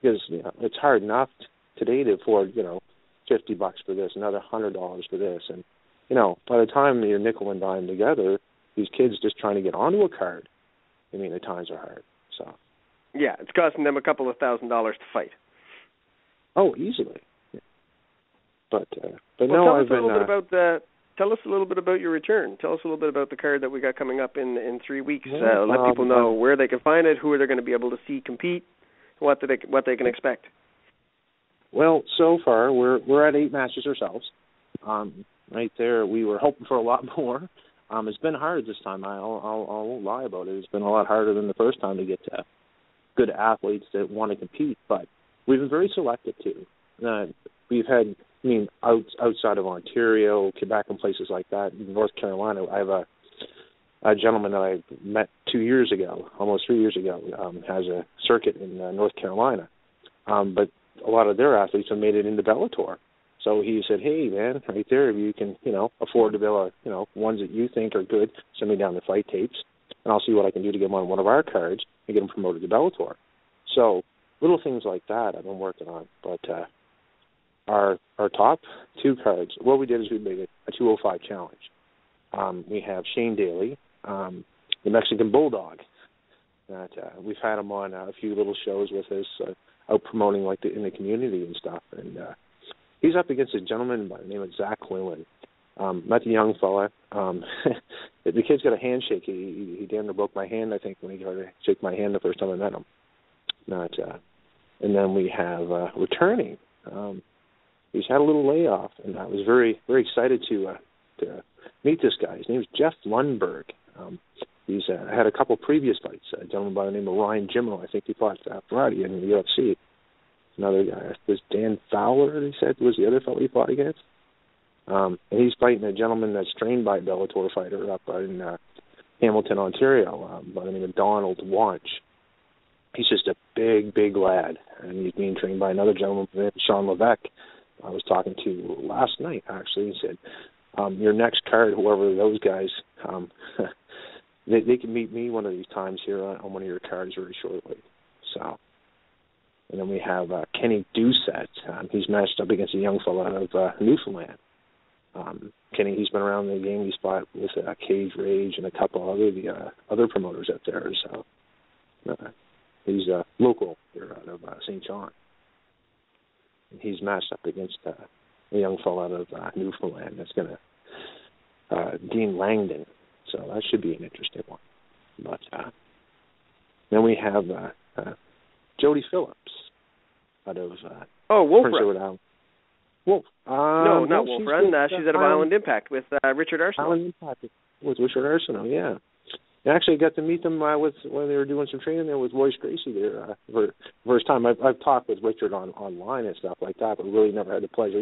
because you know it's hard enough today to afford, you know, $50 for this, another $100 for this, and you know, by the time you're nickel and dime together, these kids just trying to get onto a card. I mean, the times are hard. So. Yeah, it's costing them a couple of $1,000s to fight. Oh, easily. Yeah. But well, no, I've been. Tell us a little bit about your return. Tell us a little bit about the card that we got coming up in 3 weeks. Let people know where they can find it, who they're going to be able to see compete, what they can expect. Well, so far we're at 8 matches ourselves. Right there, we were hoping for a lot more. It's been hard this time. I won't lie about it. It's been a lot harder than the first time to get good athletes that want to compete. But we've been very selective too. We've had, I mean, outside of Ontario, Quebec, and places like that. In North Carolina, I have a gentleman that I met 2 years ago, almost 3 years ago, has a circuit in North Carolina. But a lot of their athletes have made it into Bellator. So he said, hey, man, right there, if you can, you know, afford to build, you know, ones that you think are good, send me down the fight tapes, and I'll see what I can do to get them on one of our cards and get them promoted to Bellator. So little things like that I've been working on. But our top 2 cards, what we did is we made it a 205 challenge. We have Shane Daly, the Mexican Bulldog. That we've had him on a few little shows with us, out promoting like in the community and stuff. And he's up against a gentleman by the name of Zach Quinlan. Met the young fella. The kid's got a handshake. He damn near broke my hand, I think, when he tried to shake my hand the first time I met him. And then we have returning. He's had a little layoff, and I was very, very excited to meet this guy. His name is Jeff Lundberg. He's had a couple previous fights. A gentleman by the name of Ryan Jimmo, I think he fought Friday in the UFC. Another guy was Dan Fowler, they said, was the other fellow he fought against. And he's fighting a gentleman that's trained by a Bellator fighter up in Hamilton, Ontario, by the name of Donald Wanch. He's just a big, big lad, and he's being trained by another gentleman named Sean Levesque. I was talking to last night, actually. He said, your next card, whoever those guys, they can meet me one of these times here on one of your cards very shortly. So, and then we have Kenny Doucette. He's matched up against a young fellow out of Newfoundland. Kenny, he's been around the game. He's fought with Cage Rage and a couple other promoters out there. So he's local here out of St. John. And he's matched up against a young fellow out of Newfoundland. That's going to Dean Langdon. So that should be an interesting one. But then we have Jody Phillips out of Wolf Prince Edward Island. Wolf. No, not Wolf Run. She's out of Island Impact with Richard Arsenault. Island Impact with Richard Arsenault, yeah. I actually got to meet them when they were doing some training there with Royce Gracie there for the first time. I've talked with Richard online and stuff like that, but really never had the pleasure,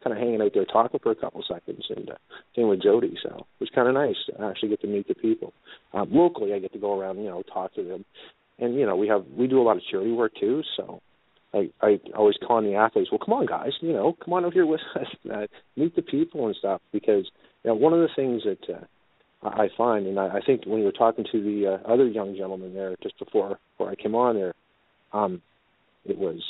kind of hanging out there talking for a couple seconds. And same with Jody, so it was kind of nice to actually get to meet the people. Locally, I get to go around, talk to them. And, we do a lot of charity work too, so I always call on the athletes, well, come on, guys, come on out here with us, meet the people and stuff, because one of the things that I find, and I think when you were talking to the other young gentleman there just before I came on there, it was,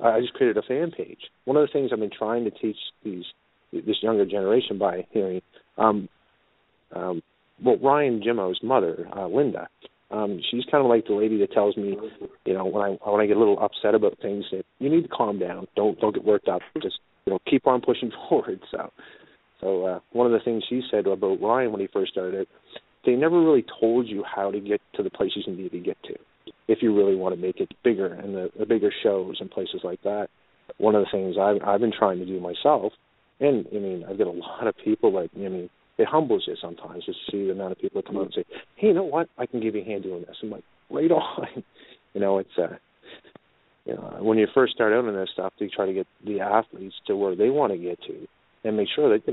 I just created a fan page. One of the things I've been trying to teach this younger generation by hearing, Ryan Jimmo's mother, Linda, she's kind of like the lady that tells me, when I get a little upset about things, that you need to calm down. Don't get worked up. Just keep on pushing forward. So one of the things she said about Ryan when he first started, they never really told you how to get to the places you need to get to, if you really want to make it bigger and the bigger shows and places like that. One of the things I've been trying to do myself, and I've got a lot of people that it humbles you sometimes just to see the amount of people that come out and say, hey, you know what, I can give you a hand doing this. I'm like, right on. It's when you first start out in this stuff, you try to get the athletes to where they want to get to, and make sure that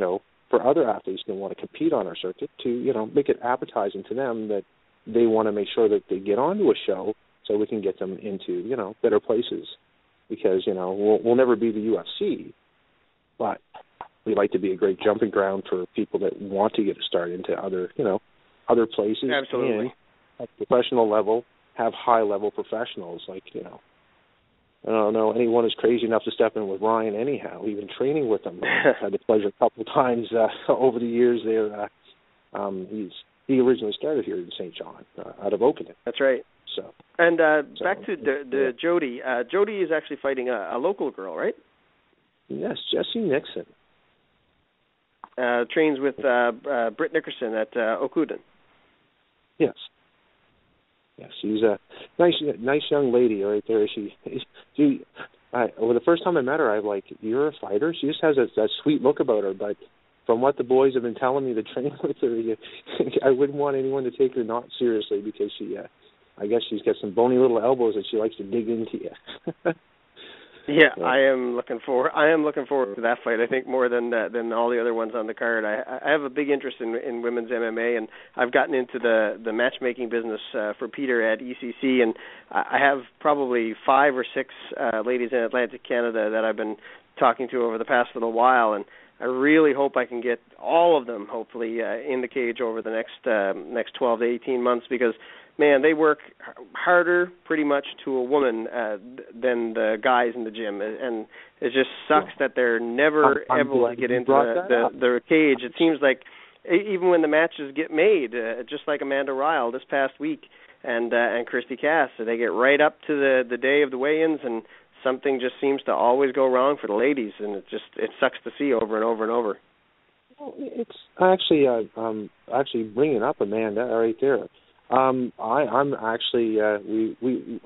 for other athletes that want to compete on our circuit to make it appetizing to them that they want to make sure that they get onto a show so we can get them into better places, because we'll never be the UFC, but we like to be a great jumping ground for people that want to get a start into other places. Absolutely. And at professional level, have high level professionals like I don't know anyone is crazy enough to step in with Ryan anyhow. Even training with him, I've had the pleasure a couple of times over the years there. He originally started here in St. John, out of Oakland. That's right. So. And back to the Jody. Jody is actually fighting a local girl, right? Yes, Jessie Nixon. Trains with Britt Dickerson at Okuden. Yes. Yes, she's a nice young lady right there. The first time I met her, I was like, you're a fighter? She just has that sweet look about her, but from what the boys have been telling me to train with her, I wouldn't want anyone to take her not seriously, because I guess she's got some bony little elbows that she likes to dig into you. Yeah, I am looking forward to that fight. I think more than all the other ones on the card. I have a big interest in women's MMA, and I've gotten into the matchmaking business for Peter at ECC, and I have probably 5 or 6 ladies in Atlantic Canada that I've been talking to over the past little while, and I really hope I can get all of them, hopefully, in the cage over the next 12 to 18 months, because man, they work harder pretty much to a woman than the guys in the gym, and it just sucks that they're never able to get into the cage. It seems like even when the matches get made, just like Amanda Ryle this past week and Christy Cass, so they get right up to the day of the weigh-ins, and something just seems to always go wrong for the ladies, and it sucks to see over and over and over. Well, it's actually bringing up Amanda right there. I'm actually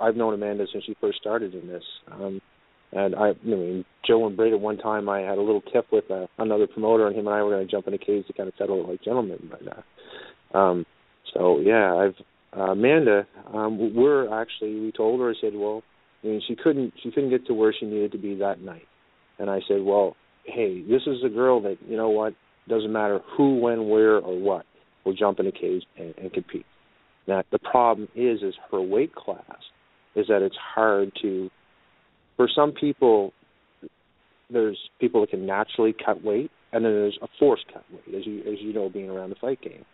I've known Amanda since she first started in this, and Joe and Britt at one time I had a little tiff with another promoter, and him and I were going to jump in a cage to kind of settle it like gentlemen. But so yeah, Amanda, we told her, I said, well, she couldn't get to where she needed to be that night, and I said, well, hey, this is a girl that doesn't matter who, when, where, or what, will jump in a cage and compete. Now, the problem is her weight class is that it's hard to, for some people, there's people that can naturally cut weight, and then there's a forced cut weight, as you know, being around the fight game.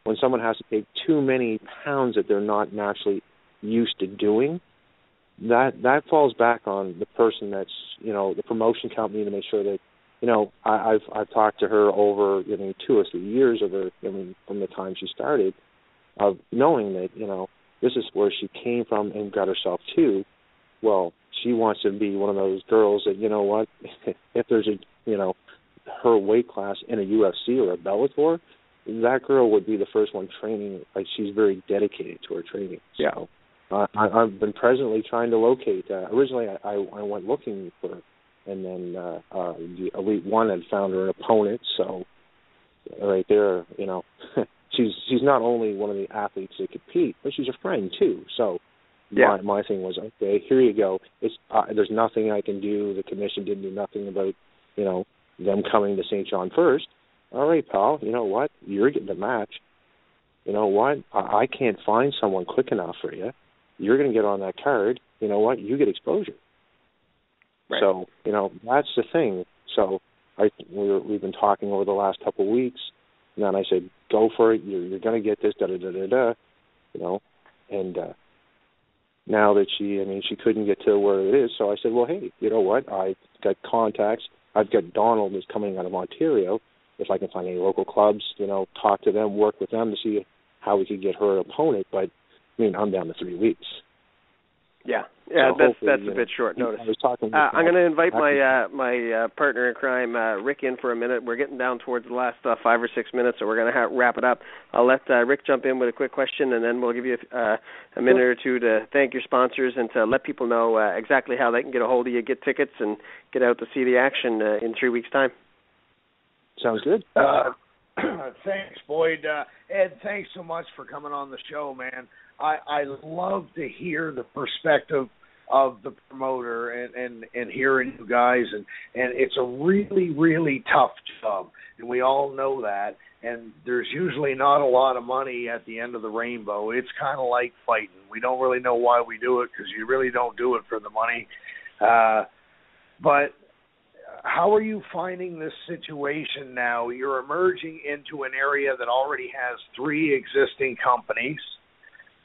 When someone has to take too many pounds that they're not naturally used to doing, that falls back on the person that's, the promotion company, to make sure that, I've talked to her over 2 or 3 years of her, from the time she started, of knowing that, this is where she came from and got herself to. Well, she wants to be one of those girls that, if there's her weight class in a UFC or a Bellator, that girl would be the first one training. Like, she's very dedicated to her training. Yeah. So I've been presently trying to locate. Originally, I went looking for her, and then the Elite One had found her an opponent. So right there, she's not only one of the athletes that compete, but she's a friend too. So my thing was, okay, here you go. It's there's nothing I can do. The commission didn't do nothing about them coming to St. John first. All right, pal. You know what? You're getting the match. You know what? I can't find someone quick enough for you. You're going to get on that card. you know what, you get exposure. Right. So, you know, that's the thing. So we've been talking over the last couple of weeks, and then I said, go for it. You're going to get this, da-da-da-da-da, you know. And now that she couldn't get to where it is, so I said, well, hey, you know what? I've got contacts. I've got Donald who's coming out of Ontario. If I can find any local clubs, you know, talk to them, work with them to see how we could get her an opponent. But, I mean, I'm down to 3 weeks. Yeah, so that's a bit short notice. I'm going to invite my partner in crime, Rick, in for a minute. We're getting down towards the last 5 or 6 minutes, so we're going to wrap it up. I'll let Rick jump in with a quick question, and then we'll give you a minute or two to thank your sponsors and to let people know exactly how they can get a hold of you, get tickets, and get out to see the action in 3 weeks' time. Sounds good. Thanks, Boyd. Ed, thanks so much for coming on the show, man. I love to hear the perspective of the promoter and hearing you guys, and it's a really, really tough job, and we all know that, and there's usually not a lot of money at the end of the rainbow. It's kind of like fighting. We don't really know why we do it, because you really don't do it for the money. But how are you finding this situation now? You're emerging into an area that already has 3 existing companies.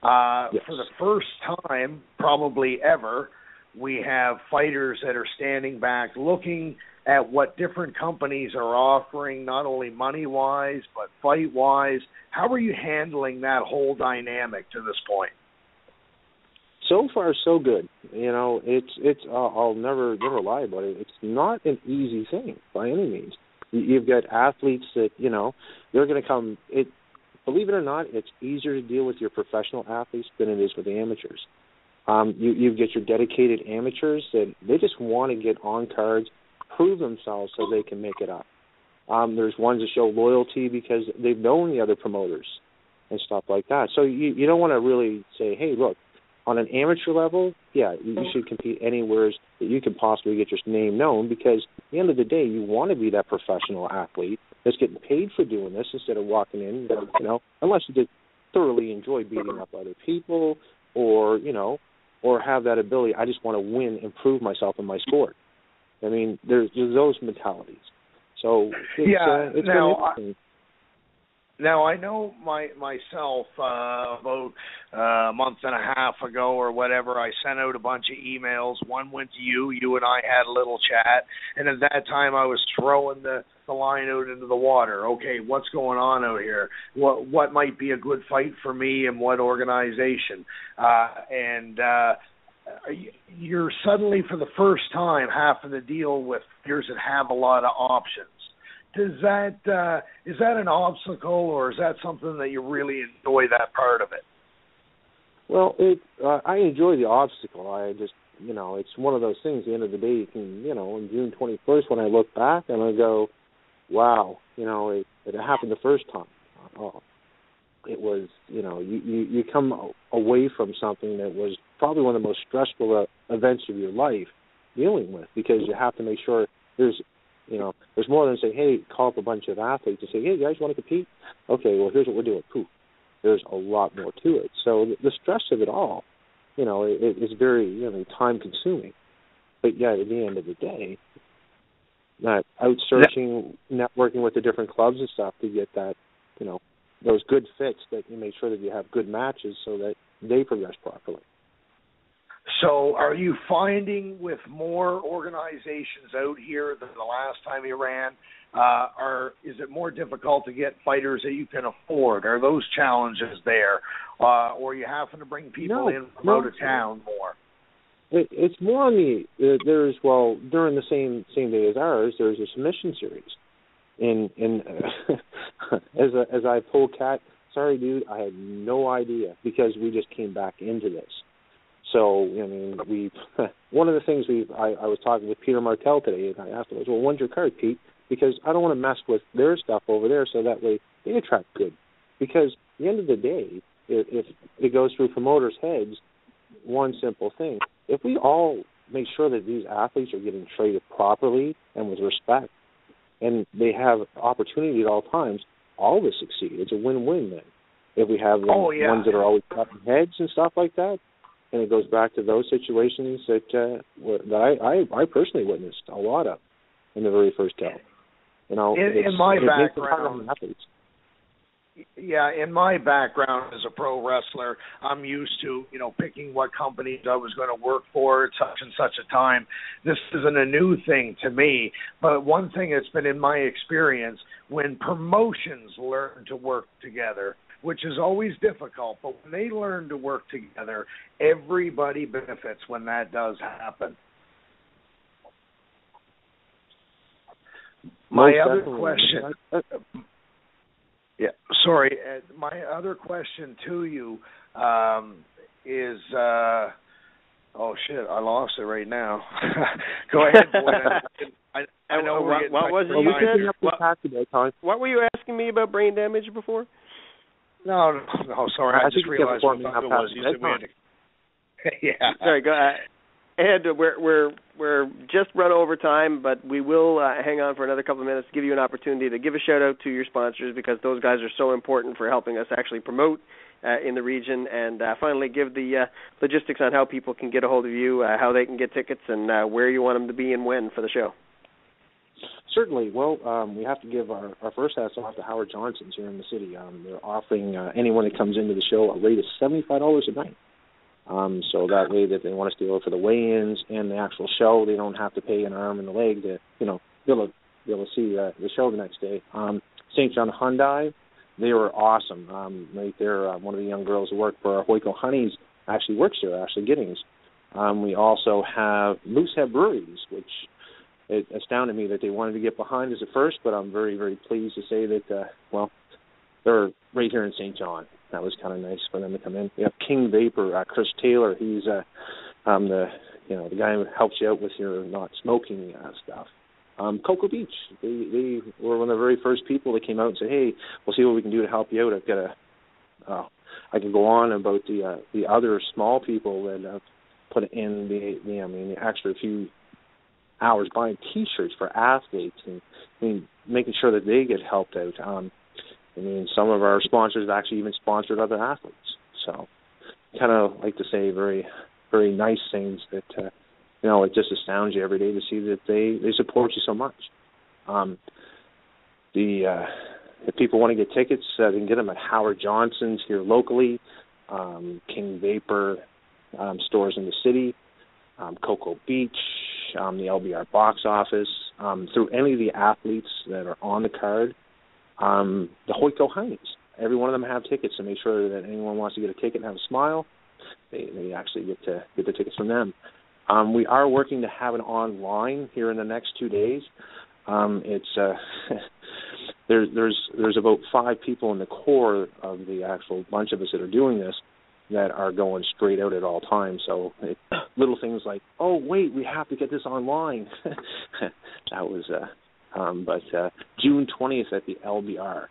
Yes. For the first time, probably ever, we have fighters that are standing back looking at what different companies are offering, not only money-wise, but fight-wise. How are you handling that whole dynamic to this point? So far, so good. You know, it's I'll never lie about it. It's not an easy thing by any means. You've got athletes that, you know, they're going to come. Believe it or not, it's easier to deal with your professional athletes than it is with the amateurs. You get your dedicated amateurs that they just want to get on cards, prove themselves so they can make it up. There's ones that show loyalty because they've known the other promoters and stuff like that. So you don't want to really say, hey, look, on an amateur level, yeah, you should compete anywhere that you can possibly get your name known, because at the end of the day, you want to be that professional athlete that's getting paid for doing this instead of walking in, you know, unless you did thoroughly enjoy beating up other people or, you know, or have that ability, I just want to win and prove myself in my sport. I mean, there's those mentalities. So it's been interesting. Now, I know myself about a month and a half ago or whatever, I sent out a bunch of emails. One went to you. You and I had a little chat. And at that time, I was throwing the line out into the water. Okay, what's going on out here? What might be a good fight for me and what organization? You're suddenly, for the first time, having to deal with fighters that have a lot of options. Is that an obstacle, or is that something that you really enjoy, that part of it? Well, I enjoy the obstacle. I just, you know, it's one of those things. At the end of the day, you can, you know, on June 21st, when I look back and I go, wow, you know, it happened the first time. It was, you know, you come away from something that was probably one of the most stressful events of your life dealing with, because you have to make sure there's more than say, hey, call up a bunch of athletes and say, hey, guys, want to compete? Okay, well, here's what we're doing. Poof. There's a lot more to it. So the stress of it all, you know, it is very, you know, time-consuming. But, yeah, at the end of the day, that out-searching, networking with the different clubs and stuff to get that, you know, those good fits, that you make sure that you have good matches so that they progress properly. So are you finding with more organizations out here than the last time you ran, is it more difficult to get fighters that you can afford? Are those challenges there? Or are you having to bring people in from out of town more? It's more on during the same day as ours, there's a submission series. And as I pull Cat, sorry, dude, I had no idea, because we just came back into this. So, I mean, one of the things I was talking with Peter Martell today, and I asked him, well, when's your card, Pete? Because I don't want to mess with their stuff over there, so that way they attract good. Because at the end of the day, if it goes through promoters' heads, one simple thing: if we all make sure that these athletes are getting traded properly and with respect, and they have opportunity at all times, all of us succeed. It's a win-win then. If we have ones that are always cutting heads and stuff like that, and it goes back to those situations that I personally witnessed a lot of in the very first tell. You know, in my background, in my background as a pro wrestler, I'm used to, picking what companies I was going to work for at such and such a time. This isn't a new thing to me, but one thing that's been in my experience, when promotions learn to work together, which is always difficult, but when they learn to work together, everybody benefits when that does happen. My other question, Ed, my other question to you is, oh shit, I lost it right now. Go ahead, boy. I know what was it you said? What were you asking me about brain damage before? No, sorry, I just realized what it was. You said we had to... Yeah. Sorry, go ahead. Ed, we're just run over time, but we will hang on for another couple of minutes to give you an opportunity to give a shout-out to your sponsors, because those guys are so important for helping us actually promote in the region, and finally give the logistics on how people can get a hold of you, how they can get tickets, and where you want them to be and when for the show. Certainly. Well, we have to give our first hats off to Howard Johnson's here in the city. They're offering anyone that comes into the show a rate of $75 a night. So that way, that they want to stay over for the weigh-ins and the actual show, they don't have to pay an arm and a leg to, be able to see the show the next day. St. John Hyundai, they were awesome. Right there, one of the young girls who work for Hoyko Honeys actually works there, Ashley Giddings. We also have Moosehead Breweries, which it astounded me that they wanted to get behind us at first, but I'm very, very pleased to say that, they're right here in St. John. That was kind of nice for them to come in. We have King Vapor, Chris Taylor. He's the guy who helps you out with your not smoking stuff. Cocoa Beach. They were one of the very first people that came out and said, "Hey, we'll see what we can do to help you out." I've got I can go on about the other small people that put in the extra few hours buying T-shirts for athletes and making sure that they get helped out. Some of our sponsors have actually even sponsored other athletes. So, kind of like to say very, very nice things that, it just astounds you every day to see that they support you so much. If people want to get tickets, they can get them at Howard Johnson's here locally, King Vapor stores in the city, Cocoa Beach, the LBR box office, through any of the athletes that are on the card. The Hoyko Honeys. Every one of them have tickets, to make sure that anyone wants to get a ticket and have a smile, they actually get the tickets from them. We are working to have it online here in the next 2 days. It's there's about 5 people in the core of the actual bunch of us that are doing this that are going straight out at all times. So little things like, oh wait, we have to get this online. That was but June 20th at the LBR.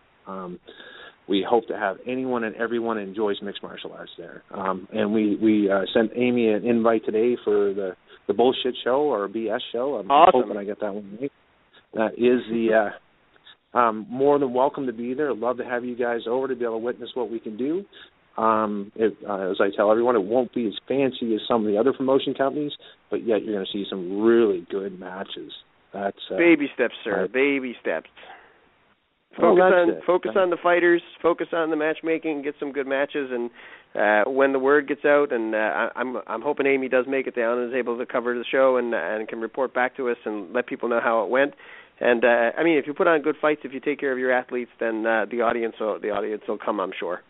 We hope to have anyone and everyone who enjoys mixed martial arts there. And we sent Amy an invite today for the bullshit show, or BS show. I'm awesome. hoping I get that one right. That is the more than welcome to be there. I'd love to have you guys over to be able to witness what we can do. As I tell everyone, it won't be as fancy as some of the other promotion companies, but yet you're going to see some really good matches. That's baby steps, sir. Baby steps. Focus on the fighters. Focus on the matchmaking. Get some good matches, and when the word gets out, and I'm hoping Amy does make it down and is able to cover the show and can report back to us and let people know how it went. And if you put on good fights, if you take care of your athletes, then the audience will come, I'm sure.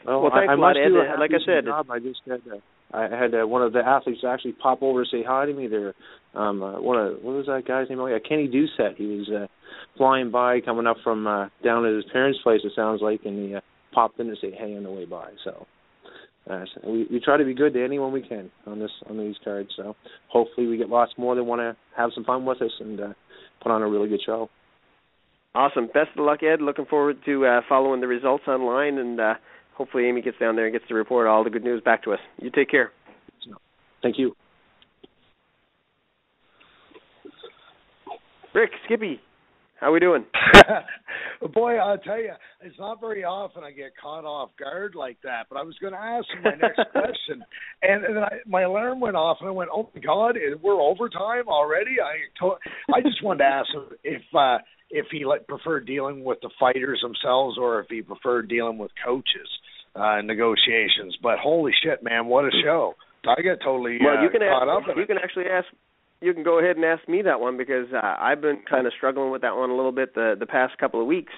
Well, thanks a lot, Ed. Like I said, I just had one of the athletes actually pop over and say hi to me there. What was that guy's name? Oh, yeah, Kenny Doucette. He was flying by, coming up from down at his parents' place, it sounds like, and he popped in to say hey on the way by. So we try to be good to anyone we can on these cards. So hopefully we get lots more that want to have some fun with us and put on a really good show. Awesome. Best of luck, Ed. Looking forward to following the results online, and hopefully Amy gets down there and gets to report all the good news back to us. You take care. Thank you. Rick, Skippy, how we doing? Boy, I'll tell you, it's not very often I get caught off guard like that. But I was going to ask you my next question, and then my alarm went off, and I went, "Oh my God, we're overtime already!" I just wanted to ask him if he preferred dealing with the fighters themselves or if he preferred dealing with coaches in negotiations. But holy shit, man, what a show! I got totally caught up. You can actually ask. You can go ahead and ask me that one because I've been kind of struggling with that one a little bit the past couple of weeks.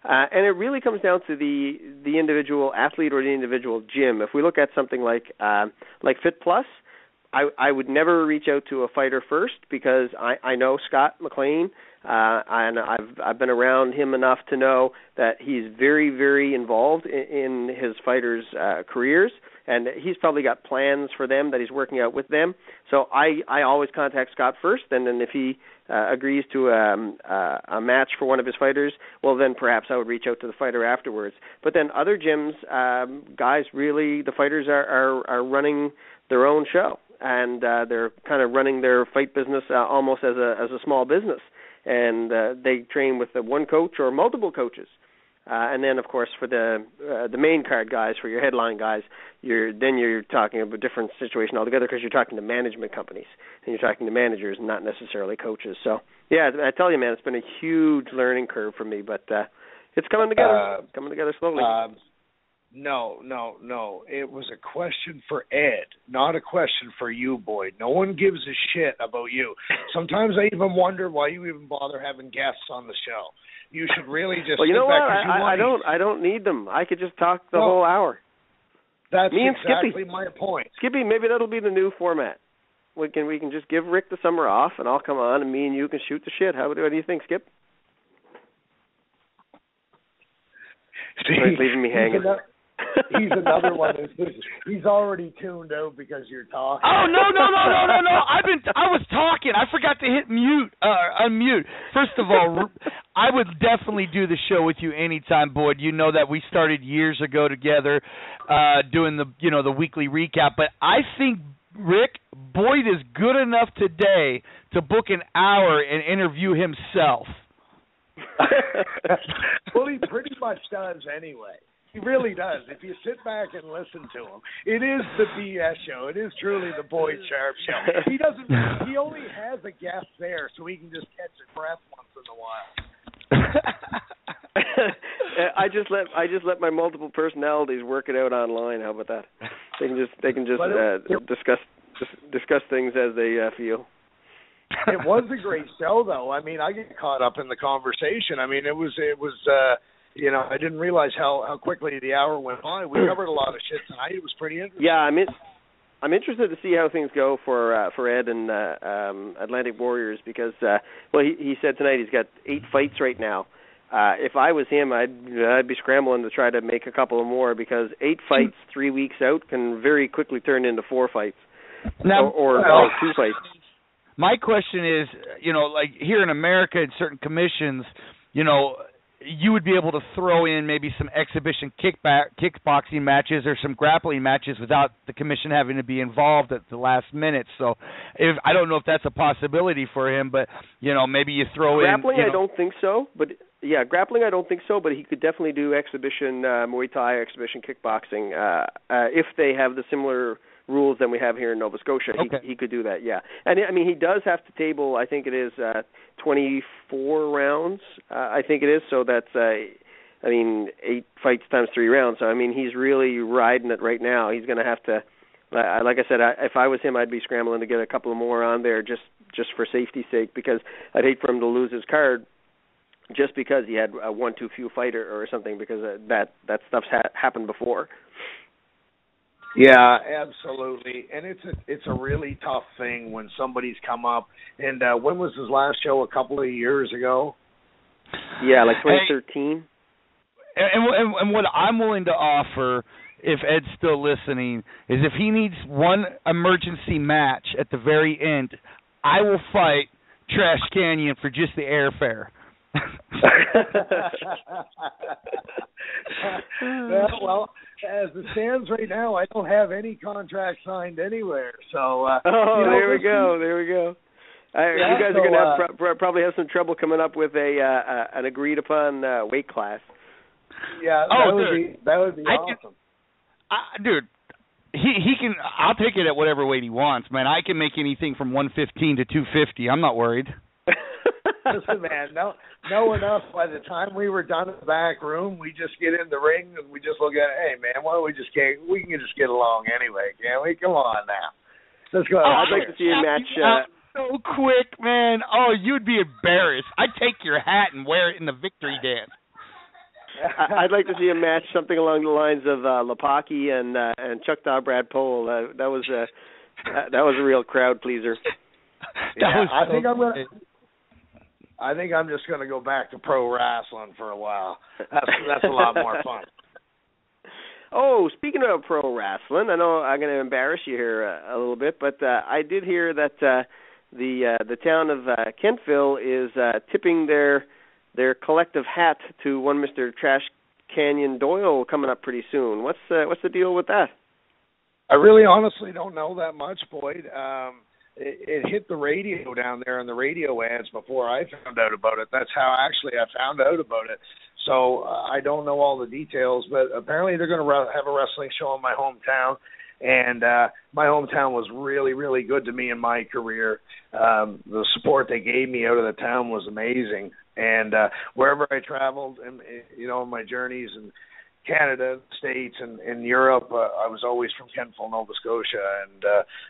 And it really comes down to the individual athlete or the individual gym. If we look at something like FitPlus, I would never reach out to a fighter first because I know Scott McLean, and I've been around him enough to know that he's very, very involved in his fighters' careers, and he's probably got plans for them that he's working out with them. So I always contact Scott first, and then if he agrees to a match for one of his fighters, well, then perhaps I would reach out to the fighter afterwards. But then other gyms, guys, really, the fighters are running their own show, and they're kind of running their fight business almost as a small business. And they train with one coach or multiple coaches. And then, of course, for the main card guys, for your headline guys, you're talking about a different situation altogether because you're talking to management companies and you're talking to managers, not necessarily coaches. So, yeah, I tell you, man, it's been a huge learning curve for me, but it's coming together. It's coming together slowly. No. It was a question for Ed, not a question for you, Boyd. No one gives a shit about you. Sometimes I even wonder why you even bother having guests on the show. You should really just well, you know sit what? back. I don't need them. I could just talk the whole hour. That's me and exactly Skippy. My point. Skippy, maybe that'll be the new format. We can just give Rick the summer off, and I'll come on, and me and you can shoot the shit. What do you think, Skip? See, he's leaving me hanging. He's another one. He's already tuned out because you're talking. Oh no! I was talking. I forgot to hit unmute. First of all, I would definitely do the show with you anytime, Boyd. You know that we started years ago together, doing the weekly recap. But I think Rick Boyd is good enough today to book an hour and interview himself. Well, he pretty much does anyway. He really does. If you sit back and listen to him, it is the BS show. It is truly the Boyd Sharpe show. He doesn't. He only has a guest there, so he can just catch his breath once in a while. I just let my multiple personalities work it out online. How about that? They can just discuss things as they feel. It was a great show, though. I mean, I get caught up in the conversation. I mean, it was. I didn't realize how quickly the hour went by. We covered a lot of shit tonight. It was pretty interesting. Yeah, I'm interested to see how things go for Ed and Atlantic Warriors because, he said tonight he's got 8 fights right now. If I was him, I'd be scrambling to try to make a couple more because 8 fights 3 weeks out can very quickly turn into 4 fights or 2 fights. My question is, like here in America in certain commissions, you would be able to throw in maybe some exhibition kickboxing matches or some grappling matches without the commission having to be involved at the last minute. So I don't know if that's a possibility for him, but, maybe you throw grappling, in... I don't think so, but... Yeah, grappling I don't think so, but he could definitely do exhibition Muay Thai, exhibition kickboxing. If they have the similar rules than we have here in Nova Scotia, he could do that, yeah. And, I mean, he does have to table, I think it is 24 rounds, I think it is, so that's, 8 fights times 3 rounds. So, I mean, he's really riding it right now. He's going to have to, like I said, if I was him, I'd be scrambling to get a couple more on there just for safety's sake because I'd hate for him to lose his card just because he had a one too few fighter or something, because that stuff's happened before. Yeah, absolutely, and it's a really tough thing when somebody's come up. And when was his last show? A couple of years ago. Yeah, like 2013. And what I'm willing to offer, if Ed's still listening, is if he needs one emergency match at the very end, I will fight Trash Canyon for just the airfare. Well, as it stands right now, I don't have any contract signed anywhere. So there we go. You guys are going to have probably have some trouble coming up with an agreed upon weight class. Yeah, that would be awesome. Dude, he can. I'll take it at whatever weight he wants, man. I can make anything from 115 to 250. I'm not worried. Listen, man, know enough. By the time we were done in the back room, we just get in the ring and we just look at it. Hey, man, why don't we can just get along anyway, can't we? Come on now. Let's go. I'd like to see a match. So quick, man. Oh, you'd be embarrassed. I'd take your hat and wear it in the victory dance. I'd like to see a match, something along the lines of Lapaki and Chuck Brad Pole. That was a real crowd pleaser. I think I'm just going to go back to pro wrestling for a while. That's a lot more fun. Oh, speaking of pro wrestling, I know I'm going to embarrass you here a little bit, but I did hear that the town of Kentville is tipping their collective hat to one Mr. Trash Canyon Doyle coming up pretty soon. What's the deal with that? I really honestly don't know that much, Boyd. It hit the radio down there in the radio ads before I found out about it. That's how actually I found out about it. So I don't know all the details, but apparently they're going to have a wrestling show in my hometown. And my hometown was really, really good to me in my career. The support they gave me out of the town was amazing. And wherever I traveled, and in my journeys in Canada, States, and in Europe, I was always from Kentville, Nova Scotia. And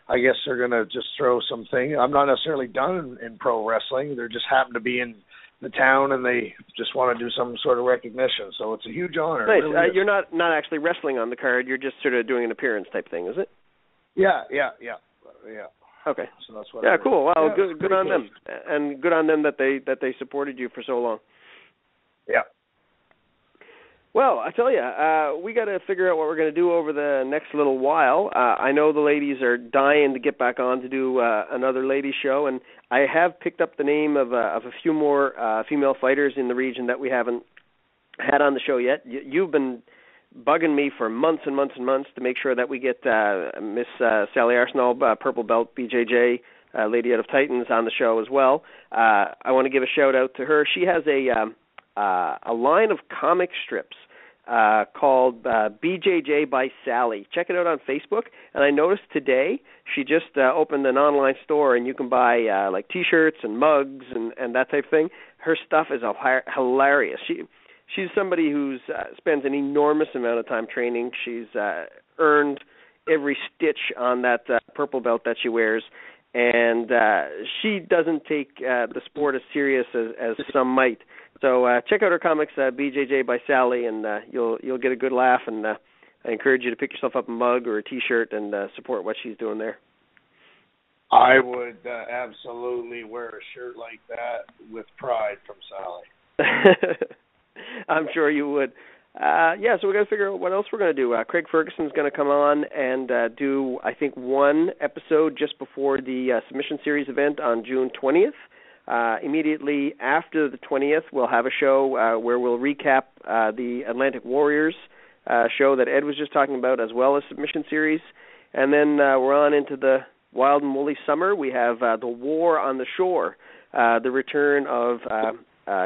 I guess they're going to just throw something. I'm not necessarily done in pro wrestling. They just happen to be in the town, and they just want to do some sort of recognition. So it's a huge honor. Nice. Really you're not actually wrestling on the card. You're just sort of doing an appearance type thing, is it? Yeah. Okay. So that's what. Yeah, cool. Well, good on them, and good on them that they supported you for so long. Yeah. Well, I tell you, we got to figure out what we're going to do over the next little while. I know the ladies are dying to get back on to do another ladies show, and I have picked up the name of a few more female fighters in the region that we haven't had on the show yet. You've been bugging me for months and months and months to make sure that we get Miss Sally Arsenal, purple belt BJJ, Lady out of Titans, on the show as well. I want to give a shout out to her. She has a line of comic strips called BJJ by Sally. Check it out on Facebook. And I noticed today she just opened an online store, and you can buy like T-shirts and mugs and that type of thing. Her stuff is hilarious. She's somebody who spends an enormous amount of time training. She's earned every stitch on that purple belt that she wears. And she doesn't take the sport as serious as some might. So check out her comics, BJJ by Sally, and you'll get a good laugh. And I encourage you to pick yourself up a mug or a T-shirt and support what she's doing there. I would absolutely wear a shirt like that with pride from Sally. I'm sure you would. So we're going to figure out what else we're going to do. Craig Ferguson's going to come on and do, I think, one episode just before the Submission Series event on June 20th. Immediately after the 20th, we'll have a show where we'll recap the Atlantic Warriors show that Ed was just talking about, as well as Submission Series. And then we're on into the wild and woolly summer. We have the War on the Shore, the return of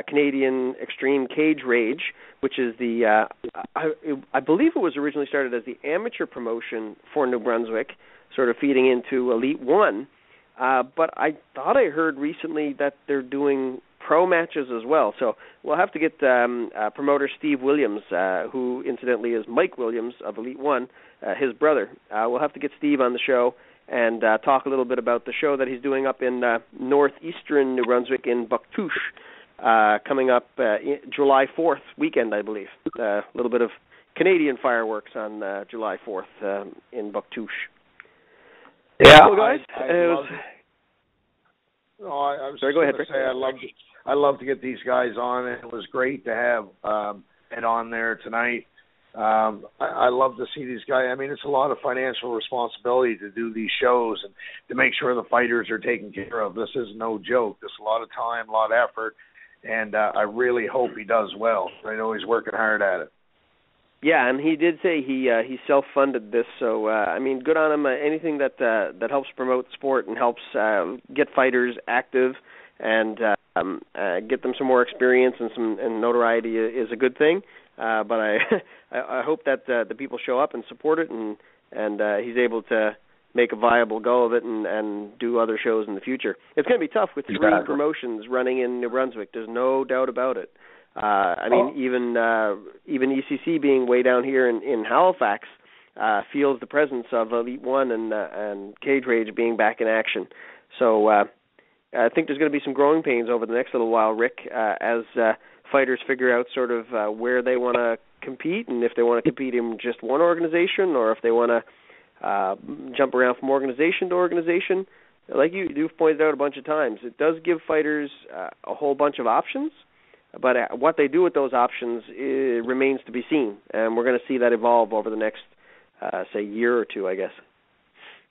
Canadian Extreme Cage Rage, which is the, I believe it was originally started as the amateur promotion for New Brunswick, sort of feeding into Elite One. But I thought I heard recently that they're doing pro matches as well. So we'll have to get promoter Steve Williams, who incidentally is Mike Williams of Elite One, his brother. We'll have to get Steve on the show and talk a little bit about the show that he's doing up in northeastern New Brunswick in Bouctouche, coming up July 4th weekend, I believe. A little bit of Canadian fireworks on July 4th in Bouctouche. Yeah, well, guys, sorry, go ahead, Rick. I love to get these guys on, and it was great to have Ed on there tonight. I love to see these guys. I mean, it's a lot of financial responsibility to do these shows and to make sure the fighters are taken care of. This is no joke. There's a lot of time, a lot of effort, and I really hope he does well. I know he's working hard at it. Yeah, and he did say he self-funded this, so I mean, good on him. Anything that helps promote sport and helps get fighters active and get them some more experience and notoriety is a good thing. But I hope that the people show up and support it, and he's able to make a viable go of it and do other shows in the future. It's going to be tough with three promotions running in New Brunswick. There's no doubt about it. I mean, even ECC being way down here in Halifax feels the presence of Elite One and Cage Rage being back in action. So I think there's going to be some growing pains over the next little while, Rick, as fighters figure out sort of where they want to compete, and if they want to compete in just one organization or if they want to jump around from organization to organization. Like you've pointed out a bunch of times, it does give fighters a whole bunch of options. But what they do with those options remains to be seen, and we're going to see that evolve over the next, say, year or two, I guess.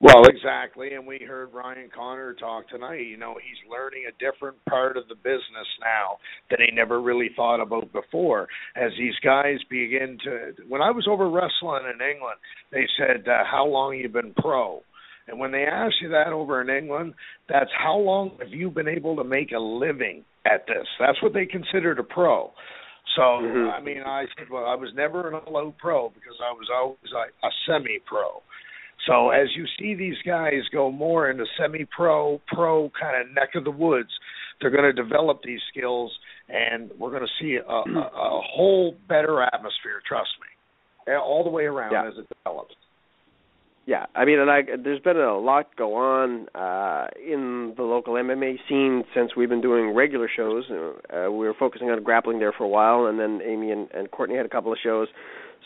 Well, exactly, and we heard Ryan Connor talk tonight. You know, he's learning a different part of the business now that he never really thought about before. As these guys begin to, when I was over wrestling in England, they said, how long you been pro? And when they ask you that over in England, that's how long have you been able to make a living at this? That's what they considered a pro. So, I mean, I said, well, I was never an all-out pro because I was always a semi-pro. So as you see these guys go more into semi-pro, pro kind of neck of the woods, they're going to develop these skills, and we're going to see a whole better atmosphere, trust me, all the way around as it develops. Yeah, I mean, and there's been a lot go on in the local MMA scene since we've been doing regular shows. We were focusing on grappling there for a while, and then Amy and Courtney had a couple of shows.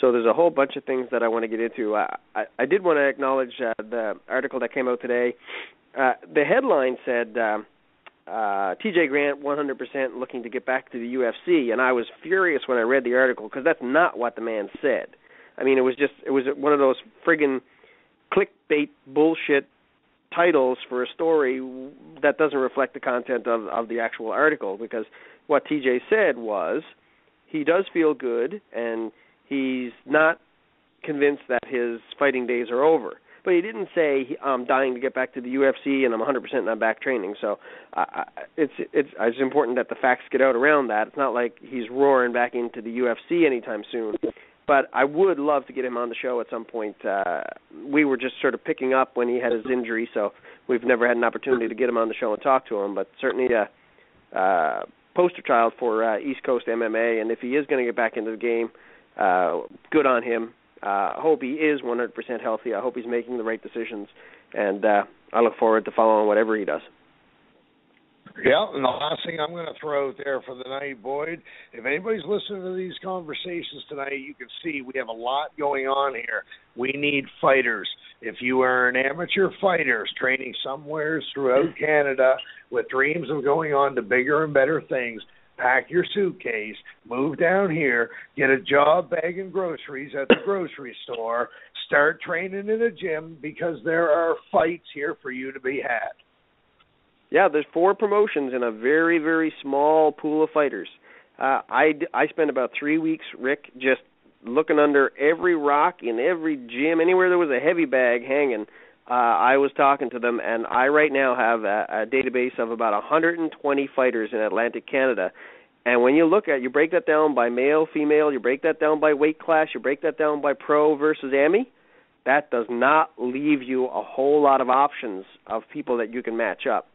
So there's a whole bunch of things that I want to get into. I did want to acknowledge the article that came out today. The headline said, TJ Grant 100% looking to get back to the UFC, and I was furious when I read the article because that's not what the man said. I mean, it was one of those friggin' clickbait bullshit titles for a story that doesn't reflect the content of the actual article, because what TJ said was he does feel good and he's not convinced that his fighting days are over. But he didn't say, I'm dying to get back to the UFC and I'm 100% not back training. So it's important that the facts get out around that. It's not like he's roaring back into the UFC anytime soon. But I would love to get him on the show at some point. We were just sort of picking up when he had his injury, so we've never had an opportunity to get him on the show and talk to him. But certainly a poster child for East Coast MMA, and if he is going to get back into the game, good on him. I hope he is 100% healthy. I hope he's making the right decisions, and I look forward to following whatever he does. Yeah, and the last thing I'm going to throw out there for the night, Boyd, if anybody's listening to these conversations tonight, you can see we have a lot going on here. We need fighters. If you are an amateur fighter training somewhere throughout Canada with dreams of going on to bigger and better things, pack your suitcase, move down here, get a job bagging groceries at the grocery store, start training in a gym, because there are fights here for you to be had. Yeah, there's 4 promotions in a very, very small pool of fighters. I spent about 3 weeks, Rick, just looking under every rock in every gym, anywhere there was a heavy bag hanging. I was talking to them, and I right now have a database of about 120 fighters in Atlantic Canada. And when you break that down by male, female, you break that down by weight class, you break that down by pro versus AMI, that does not leave you a whole lot of options of people that you can match up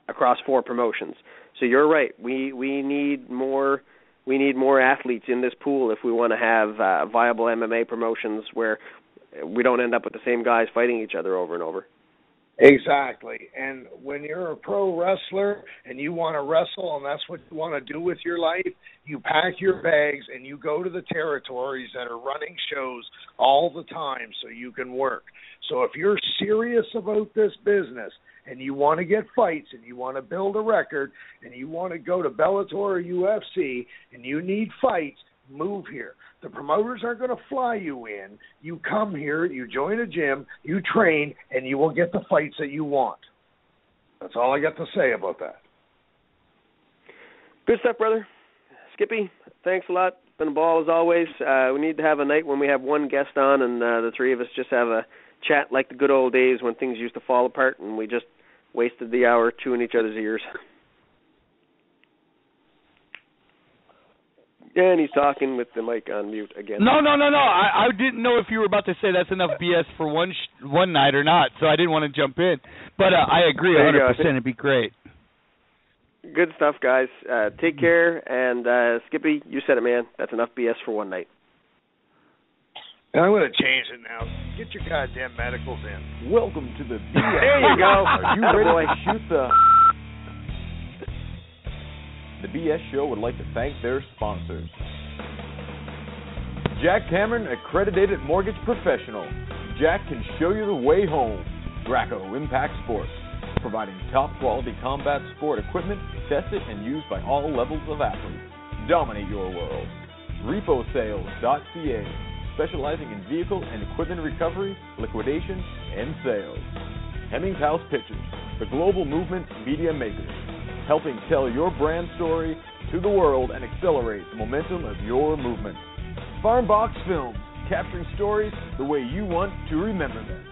across 4 promotions. So you're right. We need more athletes in this pool if we want to have viable MMA promotions where we don't end up with the same guys fighting each other over and over. Exactly. And when you're a pro wrestler and you want to wrestle and that's what you want to do with your life, you pack your bags and you go to the territories that are running shows all the time so you can work. So if you're serious about this business and you want to get fights and you want to build a record and you want to go to Bellator or UFC and you need fights, move here. The promoters aren't going to fly you in. You come here, you join a gym, you train, and you will get the fights that you want. That's all I got to say about that. Good stuff, brother. Skippy, thanks a lot Been a ball as always. We need to have a night when we have one guest on and the three of us just have a chat like the good old days when things used to fall apart and we just wasted the hour chewing each other's ears. And he's talking with the mic on mute again. No. I didn't know if you were about to say that's enough BS for one night or not, so I didn't want to jump in. But I agree 100%. It'd be great. Good stuff, guys. Take care. And, Skippy, you said it, man. That's enough BS for one night. I'm going to change it now. Get your goddamn medicals in. Welcome to the BS. There you go. Are you ready to shoot the... The BS Show would like to thank their sponsors. Jack Cameron, accredited mortgage professional. Jack can show you the way home. Graco Impact Sports, providing top-quality combat sport equipment tested and used by all levels of athletes. Dominate your world. RepoSales.ca, specializing in vehicle and equipment recovery, liquidation, and sales. Hemmings House Pictures, the global movement media makers, helping tell your brand story to the world and accelerate the momentum of your movement. Farmbox Films, capturing stories the way you want to remember them.